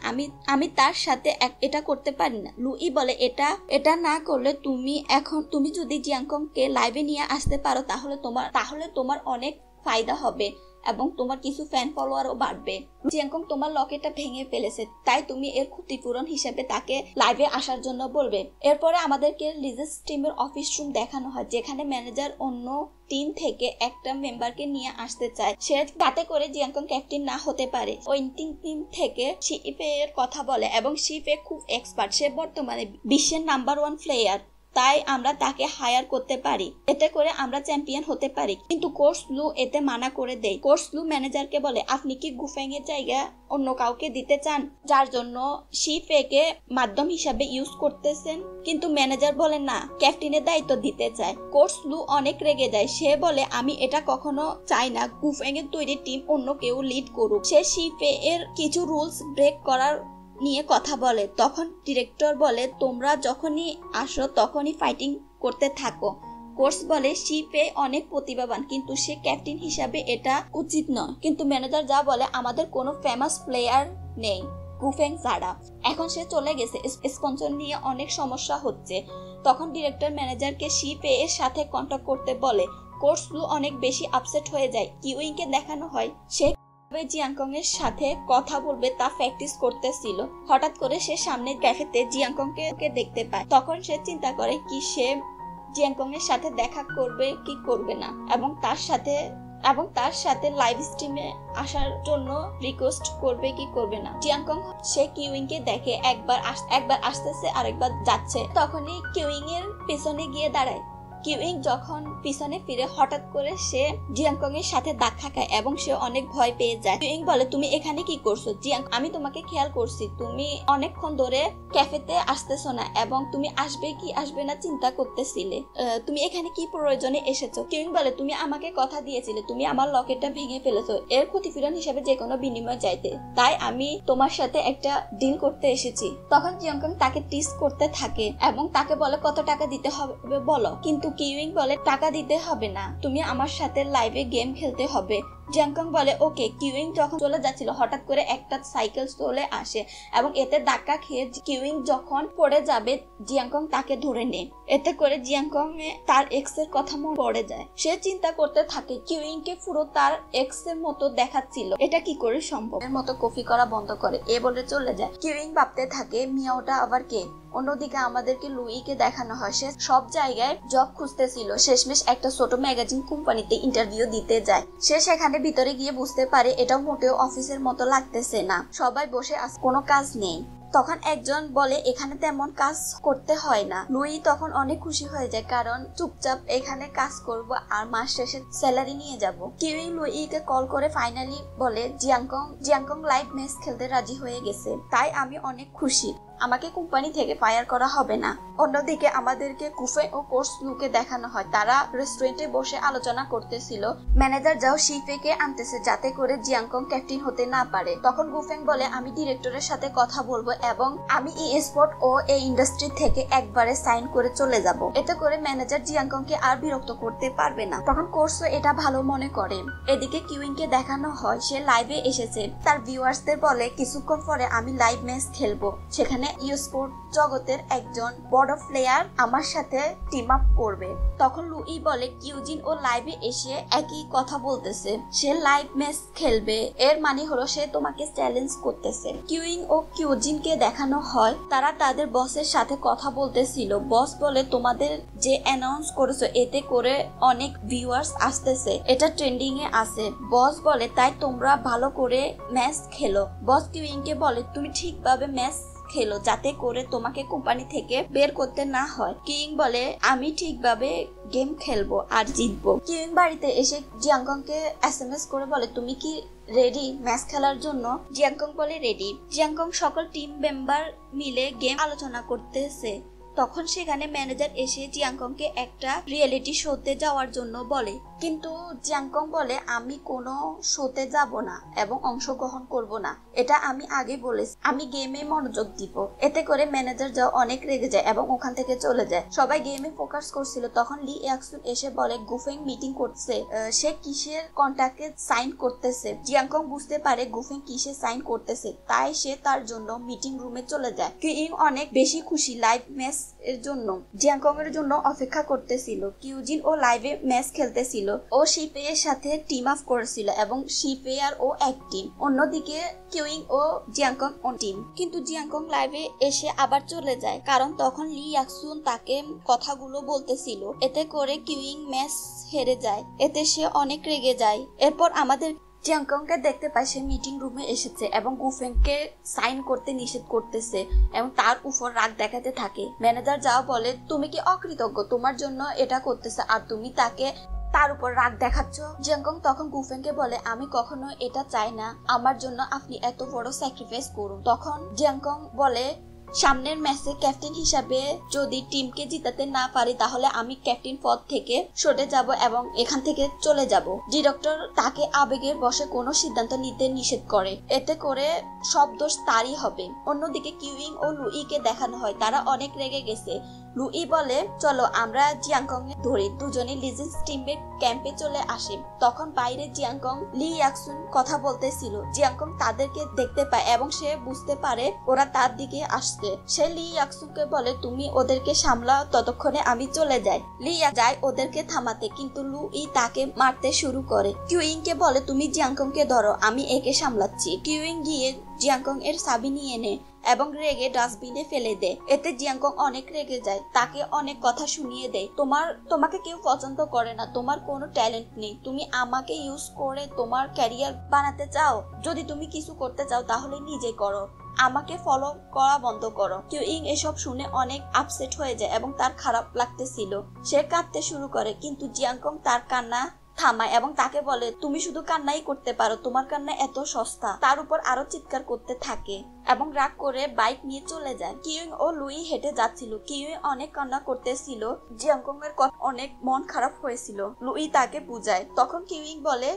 আমি তার সাথে এটা করতে পারি না। লুই বলে এটা না করলে তুমি যদি জিয়াংকংকে লাইভে নিয়ে আসতে পারো তাহলে তোমার অনেক ফায়দা হবে এবং তোমার কিছু ফ্যান ফলোয়ারও বাড়বে। জিয়াংকং তোমার লকেটটা ভেঙে ফেলেছে, তাই তুমি এর ক্ষতিপূরণ হিসেবে তাকে লাইভে আসার জন্য বলবে। এরপরে আমাদেরকে লিজেস টিমের অফিস রুম দেখানো হয় যেখানে ম্যানেজার অন্য টিম থেকে একটা মেম্বারকে নিয়ে আসতে চায়, সে যাতে করে জিয়াংকং ক্যাপ্টেন না হতে পারে। ওই টিম থেকে শিফে এর কথা বলে এবং শিফে খুব এক্সপার্ট, সে বর্তমানে বিশ্বের নাম্বার 1 প্লেয়ার। তাই আমরা তাকে হায়ার করতে পারি, এতে করে আমরা চ্যাম্পিয়ন হতে পারি। কিন্তু কোচ লু এতে মানা করে দেয়। কোচ লু ম্যানেজারকে বলে, আপনি কি গুফেং এর জায়গা অন্য কাউকে দিতে চান, যার জন্য শিফেকে মাধ্যম হিসাবে ইউজ করতেছেন? কিন্তু ম্যানেজার বলে না, ক্যাপ্টেনের দায়িত্ব দিতে চায়। কোচ লু অনেক রেগে যায়। সে বলে, আমি এটা কখনো চাই না গুফেং এর তৈরি টিম অন্য কেউ লিড করুক। সে শিফে এর কিছু রুলস ব্রেক করার নিয়ে কথা বলে। তখন ডিরেক্টর বলে, তোমরা যখনই আসো তখনই ফাইটিং করতে থাকো। কোচ বলে, শিপে অনেক প্রতিভাবান, কিন্তু সে ক্যাপ্টেন হিসাবে এটা উচিত নয়। কিন্তু ম্যানেজার যা বলে, আমাদের কোনো ফেমাস প্লেয়ার নেই গুফেং ছাড়া। এখন সে চলে গেছে, স্পন্সর নিয়ে অনেক সমস্যা হচ্ছে। তখন ডিরেক্টর ম্যানেজারকে শিপে এর সাথে কন্ট্যাক্ট করতে বলে। কোচ লু অনেক বেশি আপসেট হয়ে যায়। কিউইং কে দেখানো হয় সে জিয়াংকং এর সাথে কথা বলবে তা প্র্যাকটিস করতেছিল। হঠাৎ করে সে সামনে ক্যাফেতে জিয়াংকং কে দেখতে পায়। তখন সে চিন্তা করে কি সে জিয়াংকং এর সাথে দেখা করবে কি করবে না, এবং তার সাথে লাইভ স্ট্রিমে আসার জন্য রিকোয়েস্ট করবে কি করবে না। জিয়াংকং সে কিউইং কে দেখে, একবার আসতেছে আরেকবার যাচ্ছে। তখনই কিউইং এর পেছনে গিয়ে দাঁড়ায়। কিউইং যখন পিছনে ফিরে হঠাৎ করে সে জিয়াংকং এর সাথে ধাক্কা খায় এবং সে অনেক ভয় পেয়ে যায়। কিউইং বলে, তুমি এখানে কি করছো? আমি তোমাকে খেয়াল করছি, তুমি অনেকক্ষণ ধরে ক্যাফেতে আসতেছো না এবং তুমি আসবে কি আসবে না চিন্তা করতেছিলে। তুমি এখানে কি প্রয়োজনে এসেছো? কিউইং বলে, তুমি আমাকে কথা দিয়েছিলে, তুমি আমার লকেটটা ভেঙে ফেলেছো, এর ক্ষতিপূরণ হিসেবে যে কোনো বিনিময় চাইতে, তাই আমি তোমার সাথে একটা ডিল করতে এসেছি। তখন জিয়াংকং তাকে টিস করতে থাকে এবং তাকে বলে, কত টাকা দিতে হবে বলো। কিন্তু কিউইং বলে, টাকা দিতে হবে না, তুমি আমার সাথে লাইভে গেম খেলতে হবে। জিয়াংকং বলে ওকে। কিউইং যখন চলে যাচ্ছিল হঠাৎ করে একটা সাইকেল চলে আসে এবং এতে ধাক্কা খেয়ে কিউইং যখন পড়ে যাবে জিয়াংকং তাকে ধরে নেয়। এতে করে জিয়াংকং তার এক্স এর কথা মনে পড়ে যায়। সে চিন্তা করতে থাকে কিউইং কে পুরো তার এক্স এর মতো দেখাচ্ছিল, এটা কি করে সম্ভব। এর মতো কফি করা বন্ধ করে এ বলে চলে যায়। কিউইং ভাবতে থাকে মিয়াওটা আবার কে। অন্যদিকে আমাদেরকে লুইকে দেখানো হয় সে সব জায়গায় জব খুঁজতেছিল। শেষমেশ একটা ছোট ম্যাগাজিন কোম্পানিতে ইন্টারভিউ দিতে যায়। সে সেখানে ভিতরে গিয়ে বুঝতে পারে এটাও মোটেও অফিসের মতো লাগতেছে না, সবাই বসে আছে, কোনো কাজ নেই। তখন একজন বলে, এখানে তেমন কাজ করতে হয় না। লুই তখন অনেক খুশি হয়ে যায়, কারণ চুপচাপ এখানে কাজ করব আর মাস শেষে স্যালারি নিয়ে যাব। কিউইং লুইকে কল করে ফাইনালি বলে জিয়াংকং লাইভ ম্যাচ খেলতে রাজি হয়ে গেছে, তাই আমি অনেক খুশি, আমাকে কোম্পানি থেকে ফায়ার করা হবে না। অন্যদিকে আমাদেরকে কুফে ও কোচ লুকে দেখানো হয়, তারা রেস্টুরেন্টে বসে আলোচনা করতেছিল। ম্যানেজার যাও শিফেকে আনতেছে যাতে করে জিয়াংকং ক্যাপ্টেন হতে না পারে। তখন গুফেং বলে, আমি ডিরেক্টরের সাথে কথা বলবো এবং আমি স্পোর্ট ও এই ইন্ডাস্ট্রি থেকে একবারে সাইন করে চলে যাব। এতে করে ম্যানেজার জিয়াংকংকে আর বিরক্ত করতে পারবে না। তখন কোচও এটা ভালো মনে করে। এদিকে কিউইং কে দেখানো হয় সে লাইভে এসেছে, তার ভিউয়ার্সদের বলে কিছুক্ষণ পরে আমি লাইভ ম্যাচ খেলবো, সেখানে স্পোর্ট জগতের একজন বড় প্লেয়ার আমার সাথে টিম আপ করবে। তখন লুই বলে কিউজিন ও লাইভে এসে একই কথা বলতেছে, সে লাইভ ম্যাচ খেলবে, এর মানে হলো সে তোমাকে চ্যালেঞ্জ করতেছে। কিউইং ও কিউজিন কে দেখানো হয় তারা তাদের বসের সাথে কথা বলতেছিল। বস বলে, তোমাদের যে অ্যানাউন্স করেছো এতে করে অনেক ভিউয়ার্স আসতেছে, এটা ট্রেন্ডিং এ আছে। বস বলে, তাই তোমরা ভালো করে ম্যাচ খেলো। বস কিউইং কে বলে, তুমি ঠিকভাবে ম্যাচ খেলো যাতে করে তোমাকে কোম্পানি থেকে বের করতে না হয়। কিউইং বলে, আমি ঠিকভাবে গেম খেলবো আর জিতবো। কিউইং বাড়িতে এসে জিয়াংকং কে এসএমএস করে বলে, তুমি কি রেডি ম্যাচ খেলার জন্য? জিয়াংকং বলে রেডি। জিয়াংকং সকল টিম মেম্বার মিলে গেম আলোচনা করতেছে। তখন সেখানে ম্যানেজার এসে জিয়াংকংকে একটা রিয়েলিটি শোতে যাওয়ার জন্য বলে, কিন্তু জিয়াংকং বলে, আমি কোনো শোতে যাব না এবং অংশগ্রহণ করব না, এটা আমি আগে বলেছি, আমি গেমে মনোযোগ দিব। এতে করে ম্যানেজার যাও অনেক রেগে যায় এবং ওখান থেকে চলে যায়। সবাই গেমে ফোকাস করছিল। তখন লি ইয়াকসুন এসে বলে, গুফেং মিটিং করছে, সে কিসের কন্ট্রাক্টে সাইন করতেছে। জিয়াংকং বুঝতে পারে গুফেং কিসে সাইন করতেছে, তাই সে তার জন্য মিটিং রুমে চলে যায়। কিউইং অনেক বেশি খুশি, লাইভ ম্যাচ এর জন্য জিয়াংকং এর জন্য অপেক্ষা করতেছিল। কিউজিন ও লাইভে ম্যাচ খেলতেছিল, ও শিপে এর সাথে টিম আপ করেছিল এবং শিপে আর ও এক টিম। অন্যদিকে কিউইং ও জিয়াংকং অন টিম। কিন্তু জিয়াংকং লাইভে এসে আবার চলে যায়, কারণ তখন লি ইয়াকসুন তাকে কথাগুলো বলতেছিল। এতে করে কিউইং ম্যাচ হেরে যায়, এতে সে অনেক রেগে যায়। এরপর আমাদের জিয়াংকংকে দেখতে পায় সে মিটিং রুমে এসেছে এবং গুফেংকে সাইন করতে নিষেধ করতেছে এবং তার উপর রাগ দেখাতে থাকে। ম্যানেজার যাও বলে, তুমি কি অকৃতজ্ঞ? তোমার জন্য এটা করতেছে আর তুমি তার উপর রাগ দেখাচ্ছ। জিয়াংকং তখন গুফেংকে বলে, আমি কখনো এটা চাই না, আমার জন্য আপনি এত বড় স্যাক্রিফাইস করুন। তখন জিয়াংকং বলে, সামনের ম্যাচে ক্যাপ্টেন হিসাবে যদি টিমকে জিতাতে না পারি তাহলে আমি ক্যাপ্টেন পদ থেকে সরে যাব এবং এখান থেকে চলে যাব। ডিরেক্টর তাকে আবেগের বশে কোনো সিদ্ধান্ত নিতে নিষেধ করে, এতে করে সব দোষ তারই হবে। অন্যদিকে কিউইং ও লুইকে দেখানো হয় তারা অনেক রেগে গেছে। লুই বলে, চলো আমরা জিয়াংকং এ ধরি। দুজনে লিজেন্ডস টিমের ক্যাম্পে চলে আসে। তখন বাইরে জিয়াংকং লি ইয়াকসুন কথা বলতেছিল। জিয়াংকং তাদেরকে দেখতে পায় এবং সে বুঝতে পারে ওরা তার দিকে আসছে। সে লি ইয়াকসুনকে বলে, তুমি ওদেরকে সামলাও, ততক্ষণে আমি চলে যাই। লি যায় ওদেরকে থামাতে, কিন্তু লুই তাকে মারতে শুরু করে। কিউইং কে বলে, তুমি জিয়াংকং কে ধরো, আমি একে সামলাচ্ছি। কিউইং গিয়ে জিয়াংকং এর চাবি নিয়ে নেয় এবং রেগে ডাস্টবিনে ফেলে দেয়। এতে জিয়াংকং অনেক রেগে যায়, তাকে অনেক কথা শুনিয়ে দেয়। তোমাকে কেউ পছন্দ করে না, তোমার কোনো ট্যালেন্ট নেই, তুমি আমাকে ইউজ করে তোমার ক্যারিয়ার বানাতে চাও। যদি তুমি কিছু করতে চাও তাহলে নিজে করো, আমাকে ফলো করা বন্ধ করো। কিউইং এসব শুনে অনেক আপসেট হয়ে যায় এবং তার খারাপ লাগতেছিল। সে কাঁদতে শুরু করে, কিন্তু জিয়াংকং তার কান্না থামায় এবং তাকে বলে, তুমি শুধু কান্নাই করতে পারো, তোমার কান্না এত সস্তা। তার উপর আরো চিৎকার করতে থাকে এবং রাগ করে বাইক নিয়ে চলে যায়। কিউইং ও লুই হেঁটে যাচ্ছিল। কিউইং অনেক কান্না করতেছিল, জিয়াংকং এর কথা অনেক মন খারাপ হয়েছিল। লুই তাকে বুঝায়। তখন কিউইং বলে,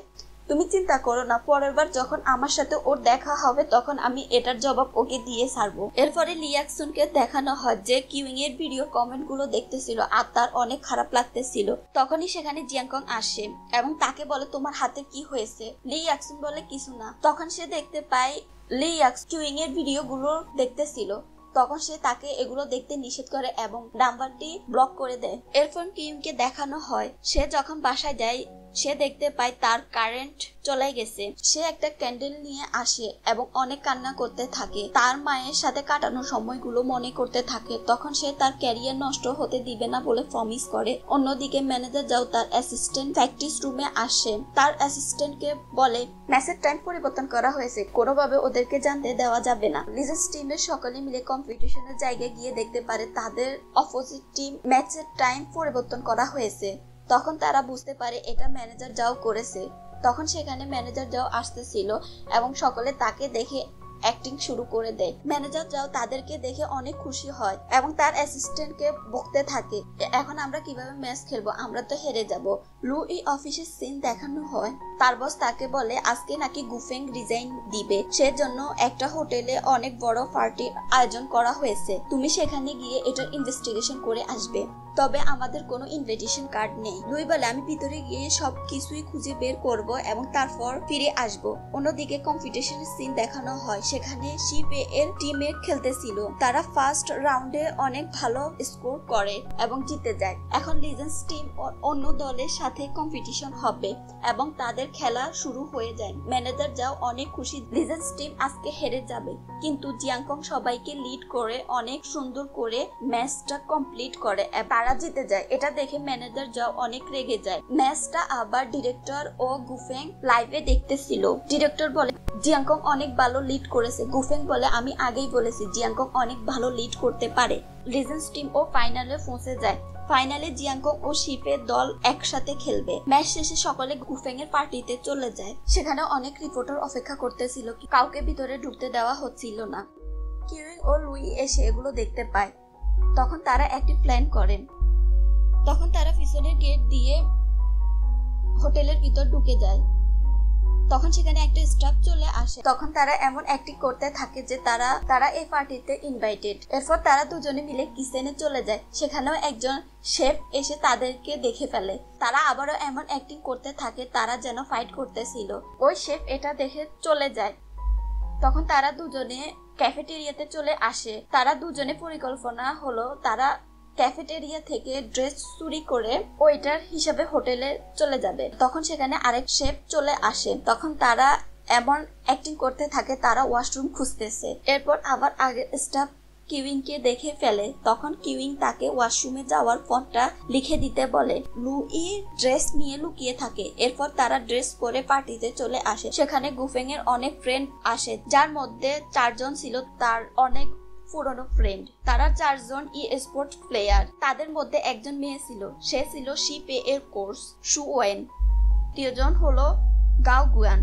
তুমি চিন্তা করো না, পরের বার যখন আমার সাথে ওর দেখা হবে তখন আমি এটার জবাব ওকে দিয়ে ছাড়বো। এরপরে লিয়াকসুনকে দেখানো হয় যে কিউইং এর ভিডিও কমেন্ট গুলো দেখতেছিল আর তার অনেক খারাপ লাগতেছিল। তখনই সেখানে জিয়াংকং আসে এবং তাকে বলে, তোমার হাতে কি হয়েছে? লিয়াকসুন বলে, কিছু না। তখন সে দেখতে পায় লিয়াকসুন কিউইং এর ভিডিও গুলো দেখতেছিল। তখন সে তাকে এগুলো দেখতে নিষেধ করে এবং নাম্বারটি ব্লক করে দেয়। এরপর কিউইংকে দেখানো হয় সে যখন বাসায় যায় সে দেখতে পায় তার কারেন্ট চলে গেছে। সে একটা ক্যান্ডেল নিয়ে আসে এবং অনেক কান্না করতে থাকে। তার মায়ের সাথে কাটানো সময়গুলো মনে করতে থাকে। তখন সে তার ক্যারিয়ার নষ্ট হতে দিবে না বলে প্রমিস করে। অন্যদিকে ম্যানেজার যাও তার অ্যাসিস্ট্যান্ট প্র্যাকটিস রুমে আসে। তার অ্যাসিস্ট্যান্টকে বলে, ম্যাচের টাইম পরিবর্তন করা হয়েছে, কোনোভাবে ওদেরকে জানতে দেওয়া যাবে না। লিজেন্ডস টিমের সকলে মিলে কম্পিটিশনের জায়গায় গিয়ে দেখতে পারে তাদের অপোজিট টিম ম্যাচের টাইম পরিবর্তন করা হয়েছে। তখন তারা বুঝতে পারে এটা ম্যানেজার যাও করেছে। তখন সেখানে ম্যানেজার যাও আসতেছিল এবং সকলে তাকে দেখে অ্যাক্টিং শুরু করে দেয়। ম্যানেজার যাও তাদেরকে দেখে অনেক খুশি হয় এবং তার অ্যাসিস্ট্যান্টকে বকতে থাকে, এখন আমরা কিভাবে ম্যাচ খেলবো, আমরা তো হেরে যাব। লুই অফিসের সিন দেখানো হয়। তার বস তাকে বলে আজকে নাকি গুফেং রিজাইন দিবে, সেজন্য একটা হোটেলে অনেক বড় পার্টির আয়োজন করা হয়েছে। তুমি সেখানে গিয়ে এটার ইনভেস্টিগেশন করে আসবে, তবে আমাদের কোনো ইনভিটেশন কার্ড নেই। লুই বলে, আমি ভিতরে গিয়ে সবকিছুই খুঁজে বের করব এবং তারপর ফিরে আসব। অন্যদিকে কম্পিটিশনের সিন দেখানো হয়। সেখানে শিপে এর টিমে খেলতেছিল। তারা ফার্স্ট রাউন্ডে অনেক ভালো স্কোর করে এবং জিতে যায়। এখন লিজেন্ডস টিম অন্য দলের সাথে কম্পিটিশন হবে এবং তাদের খেলা শুরু হয়ে যায়। ম্যানেজার যাও অনেক খুশি লিজেন্ডস টিম আজকে হেরে যাবে, কিন্তু জিয়াংকং সবাইকে লিড করে অনেক সুন্দর করে ম্যাচটা কমপ্লিট করে, তারা জিতে যায়। এটা দেখে ম্যানেজার যাও অনেক রেগে যায়। ম্যাচটা আবার ডিরেক্টর ও গুফেং লাইভে দেখতেছিল। ডিরেক্টর বলে, জিয়াংকং অনেক ভালো লিড করেছে। গুফেং বলে, আমি আগেই বলেছি জিয়াংকং অনেক ভালো লিড করতে পারে। লিজেন্ডস টিম ও ফাইনালে পৌঁছে যায়। ফাইনালে জিয়াংকং ও শিপের দল একসাথে খেলবে। ম্যাচ শেষে সকলে গুফেং এর পার্টিতে চলে যায়। সেখানে অনেক রিপোর্টার অপেক্ষা করতেছিল, কাউকে ভিতরে ঢুকতে দেওয়া হচ্ছিল না। কিউইং ও লুই এসে এগুলো দেখতে পায়। তখন তারা একটি প্ল্যান করেন। তখন তারা পিছনের গেট দিয়ে হোটেলের ভিতর ঢুকে যায়। তখন সেখানে একটা স্টাফ চলে আসে। তখন তারা এমন অ্যাক্টিং করতে থাকে যে তারা এই পার্টিতে ইনভাইটেড। এরপর তারা দুজনে মিলে কিচেনে চলে যায়। সেখানেও একজন শেফ এসে তাদেরকে দেখে ফেলে। তারা আবারও এমন অ্যাক্টিং করতে থাকে তারা যেন ফাইট করতেছিল। ওই শেফ এটা দেখে চলে যায়। তখন তারা দুজনে ক্যাফেটেরিয়াতে চলে আসে। তারা দুজনে পরিকল্পনা হলো তারা ক্যাফেটেরিয়া থেকে ড্রেস চুরি করে ওয়েটার হিসেবে হোটেলে চলে যাবে। তখন সেখানে আরেক শেফ চলে আসে। তখন তারা এমন অ্যাক্টিং করতে থাকে তারা ওয়াশরুম খুঁজতেছে। এরপর আবার আগের স্টাফ কিউইংকে দেখে ফেলে। তখন কিউইং তাকে ওয়াশরুমে যাওয়ার ফোনটা লিখে দিতে বলে। লুই ড্রেস নিয়ে লুকিয়ে থাকে। এরপর তারা ড্রেস পরে পার্টিতে চলে আসে। সেখানে গুফেং এর অনেক ফ্রেন্ড আসে, যার মধ্যে 4 জন ছিল তার অনেক পুরনো ফ্রেন্ড। তারা 4 জন স্পোর্ট প্লেয়ার। তাদের মধ্যে একজন মেয়ে ছিল, সে ছিল শিপে এর কোর্স সু ওয়েন। তৃতীয়জন হলো গাও গুয়ান,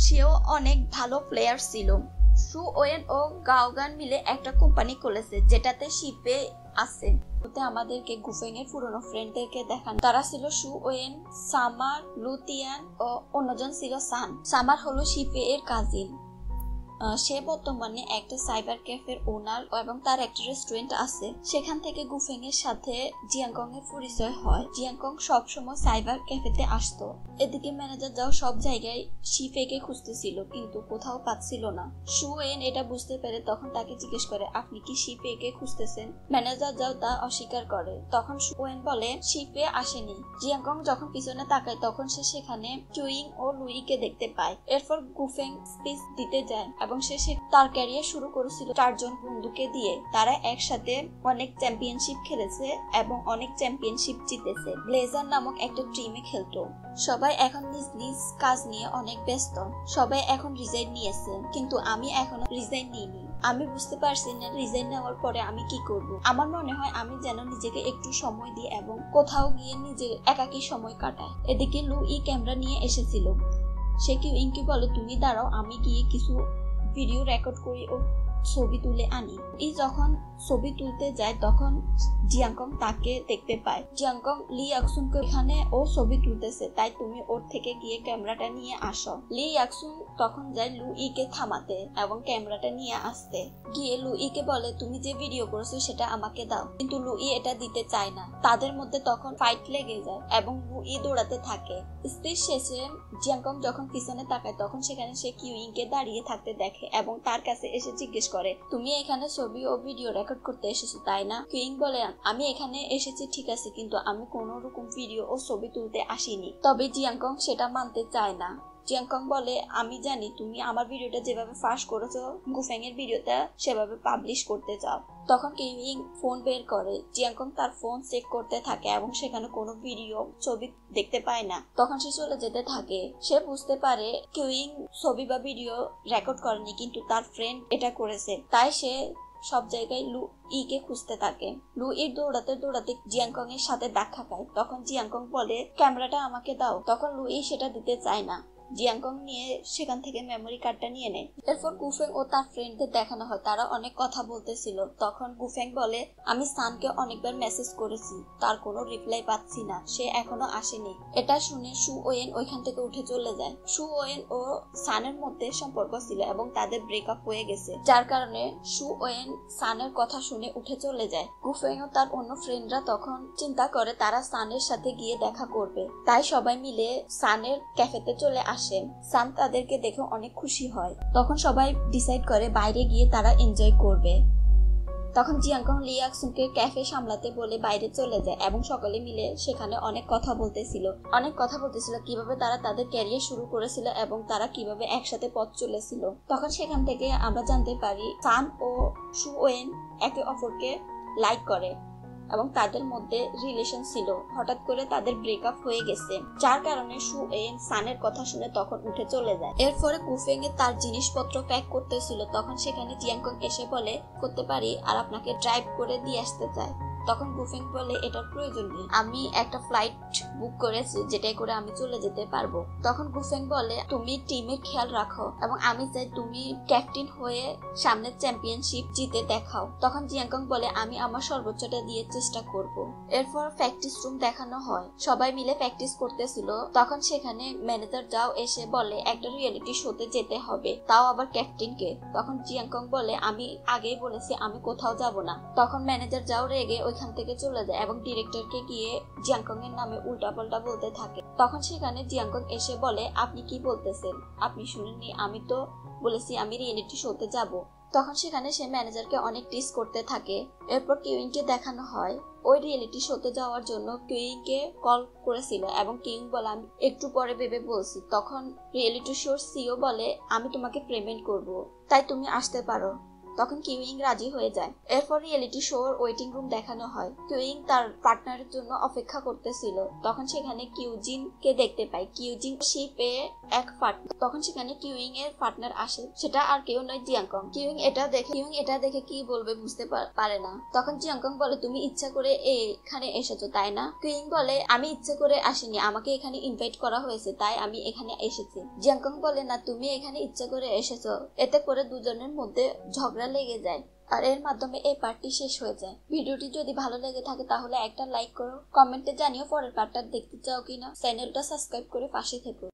সেও অনেক ভালো প্লেয়ার ছিল। সু ওয়েন ও গাওগান মিলে একটা কোম্পানি খুলেছে যেটাতে শিপে আছে। আমাদেরকে গুফেং এর পুরনো ফ্রেন্ডদেরকে দেখান। তারা ছিল সু ওয়েন, সামার, লুতিয়ান ও অন্যজন ছিল সান। সামার হলো শিপে এর কাজিন। সে বর্তমানে একটা সাইবার ক্যাফের ওনার এবং তার একটা রেস্টুরেন্ট আছে। সেখান থেকে গুফেং এর সাথে জিয়াংকং এর পরিচয় হয়। জিয়াংকং সবসময় সাইবার ক্যাফেতে আসতো। এদিকে ম্যানেজার যাও সব জায়গায় শিফেকে খুঁজতেছিল, কিন্তু কোথাও পাচ্ছিল না। সুয়েন এটা বুঝতে পেরে তখন তাকে জিজ্ঞেস করে, আপনি কি শিফেকে খুঁজতেছেন? ম্যানেজার যাও তা অস্বীকার করে। তখন সুয়েন বলে, শিফে আসেনি। জিয়াংকং যখন পিছনে তাকায় তখন সে সেখানে কিউইং ও লুইকে দেখতে পায়। এরপর গুফেং স্পিচ দিতে যায় এবং সে তার ক্যারিয়ার শুরু করেছিল 4 জন বন্ধুকে দিয়ে। তারা একসাথে অনেক চ্যাম্পিয়নশিপ খেলেছে এবং অনেক চ্যাম্পিয়নশিপ জিতেছে। ব্লেজার নামক একটা টিমে খেলতো। সবাই এখন নিজ নিজ কাজ নিয়ে অনেক ব্যস্ত। সবাই এখন রিজাইন নিয়েছে, কিন্তু আমি এখনো রিজাইন নিইনি। আমি বুঝতে পারছি না রিজাইন নেওয়ার পরে আমি কি করব। আমার মনে হয় আমি যেন নিজেকে একটু সময় দিই এবং কোথাও গিয়ে নিজে একাকী সময় কাটাই। এদিকে লুই ক্যামেরা নিয়ে এসেছিল। সে কিউইংকে বলে, তুমি দাঁড়াও, আমি গিয়ে কিছু ভিডিও রেকর্ড করি ও ছবি তুলে আনি। যখন ছবি তুলতে যায় তখন জিয়াংকং তাকে দেখতে পায়। জিয়াংকং লি ইয়াকসুনকে এখানে ও ছবি তুলতেছে, তাই তুমি ওর থেকে গিয়ে ক্যামেরাটা নিয়ে আসো। লি ইয়াকসুন তখন যায় লুইকে থামাতে এবং ক্যামেরাটা নিয়ে আসতে। গিয়ে লুইকে বলে, তুমি যে ভিডিও করেছো সেটা আমাকে দাও, কিন্তু লুই এটা দিতে চায় না। তাদের মধ্যে তখন ফাইট লেগে যায় এবং লুই দৌড়াতে থাকে। স্পিচ শেষে জিয়াংকং যখন পিছনে তাকায় তখন সেখানে সে কিউইংকে দাঁড়িয়ে থাকতে দেখে এবং তার কাছে এসে জিজ্ঞেস করে, তুমি এখানে ছবি ও ভিডিও রেকর্ড করতে এসেছো তাই না? কিউইং বলে, আমি এখানে এসেছি ঠিক আছে, কিন্তু আমি কোনো রকম ভিডিও ও ছবি তুলতে আসিনি। তবে জিয়াংকং সেটা মানতে চায় না। জিয়াংকং বলে, আমি জানি তুমি আমার ভিডিওটা যেভাবে ফাঁস করেছো গুফেং এর ভিডিওটা সেভাবে পাবলিশ করতে চাও। তখন কিউইং ফোন বের করে। জিয়াংকং তার ফোন চেক করতে থাকে এবং সেখানে কোনো ভিডিও ছবি দেখতে পায় না। তখন সে চলে যেতে থাকে। সে বুঝতে পারে কিউইং ছবি বা ভিডিও রেকর্ড করেনি, কিন্তু তার ফ্রেন্ড এটা করেছে। তাই সে সব জায়গায় লুইকে খুঁজতে থাকে। লুই দৌড়াতে দৌড়াতে জিয়াংকং এর সাথে দেখা পায়। তখন জিয়াংকং বলে, ক্যামেরাটা আমাকে দাও। তখন লুই সেটা দিতে চায় না। জিয়াংকং নিয়ে সেখান থেকে মেমোরি কার্ডটা নিয়ে নেয়। এরপর গুফেং ও তার ফ্রেন্ডদের দেখানো হয়, তারা অনেক কথা বলতেছিল। তখন গুফেং বলে, আমি সানকে অনেকবার মেসেজ করেছি, তার কোনো রিপ্লাই পাচ্ছি না, সে এখনো আসেনি। এটা শুনে সু ওয়েন ওইখান থেকে উঠে চলে যায়। সু ওয়েন ও সানের মধ্যে সম্পর্ক ছিল এবং তাদের ব্রেকআপ হয়ে গেছে, যার কারণে সু ওয়েন সানের কথা শুনে উঠে চলে যায়। গুফেং ও তার অন্য ফ্রেন্ডরা তখন চিন্তা করে তারা সানের সাথে গিয়ে দেখা করবে। তাই সবাই মিলে সানের ক্যাফেতে চলে আসে। সান তাদেরকে দেখে অনেক খুশি হয়। তখন সবাই ডিসাইড করে বাইরে গিয়ে তারা এনজয় করবে। তখন জিয়াংকং লি ইয়াকসুনকে ক্যাফে সামলাতে বলে বাইরে চলে যায় এবং সকলে মিলে সেখানে অনেক কথা বলতেছিল কিভাবে তারা তাদের ক্যারিয়ার শুরু করেছিল এবং তারা কিভাবে একসাথে পথ চলেছিল। তখন সেখান থেকে আমরা জানতে পারি সান ও সু ওয়েন একে অপরকে লাইক করে এবং তাদের মধ্যে রিলেশন ছিল। হঠাৎ করে তাদের ব্রেকআপ হয়ে গেছে, যার কারণে সু ওয়েন সানের কথা শুনে তখন উঠে চলে যায়। এরপরে গুফেং এ তার জিনিসপত্র প্যাক করতেছিল। তখন সেখানে জিয়াংকং এসে বলে, করতে পারি আর আপনাকে ড্রাইভ করে দিয়ে আসতে চাই। তখন গুফেং বলে, এটার প্রয়োজন নেই, আমি একটা ফ্লাইট বুক করেছি যেটাই করে আমি চলে যেতে পারবো। তখন গুফেং বলে, তুমি টিমের খেয়াল রাখো এবং আমি চাই তুমি ক্যাপ্টেন হয়ে সামনের চ্যাম্পিয়নশিপ জিতে দেখাও। তখন জিয়াংকং বলে, আমি আমার সর্বোচ্চটা দিয়ে চেষ্টা করব। এরপর প্র্যাকটিস রুম দেখানো হয়, সবাই মিলে প্র্যাকটিস করতেছিল। তখন সেখানে ম্যানেজার যাও এসে বলে, একটা রিয়েলিটি শোতে যেতে হবে, তাও আবার ক্যাপ্টেনকে। তখন জিয়াংকং বলে, আমি আগেই বলেছি আমি কোথাও যাব না। তখন ম্যানেজার যাও রেগে ওইখান থেকে চলে যায় এবং ডিরেক্টরকে গিয়ে জিয়াংকং এর নামে উল্টাপাল্টা বলতে থাকে। তখন সেখানে জিয়াংকং এসে বলে, আপনি কি বলতেছেন? আপনি শুনেননি? আমি তো বলেছি আমি রিয়েলিটি শোতে যাব। তখন সেখানে সে ম্যানেজারকে অনেক টিস করতে থাকে। এরপর কিউইংকে দেখানো হয় ওই রিয়েলিটি শোতে যাওয়ার জন্য কিউইংকে কল করেছিল এবং কিউইং বলে, আমি একটু পরে ভেবে বলছি। তখন রিয়েলিটি শোর সিও বলে, আমি তোমাকে পেমেন্ট করব, তাই তুমি আসতে পারো। তখন কিউইং রাজি হয়ে যায়। এরপর রিয়েলিটি শোর ওয়েটিং রুম দেখানো হয়। কিউইং তার পার্টনারের জন্য অপেক্ষা করতেছিল। তখন সেখানে কিউজিন কে দেখতে পায়। কিউজিন শিপে এক পার্টনার। তখন সেখানে কিউইং এর পার্টনার আসে, সেটা আর কেউ নয় জিয়াংকং। কিউইং এটা দেখে কি বলবে বুঝতে পারে না। তখন জিয়াংকং বলে, তুমি ইচ্ছা করে এখানে এসেছো তাই না? কিউইং বলে, আমি ইচ্ছা করে আসিনি, আমাকে এখানে ইনভাইট করা হয়েছে, তাই আমি এখানে এসেছি। জিয়াংকং বলে, না তুমি এখানে ইচ্ছা করে এসেছো। এতে করে দুজনের মধ্যে ঝগড়া লেগে যায়। আর এর মাধ্যমে এই পার্টটি শেষ হয়ে যায়। ভিডিওটি যদি ভালো লেগে থাকে তাহলে একটা লাইক করো, কমেন্টে জানিও পরের পার্টটা দেখতে চাও কিনা, চ্যানেলটা সাবস্ক্রাইব করে পাশে থেকো।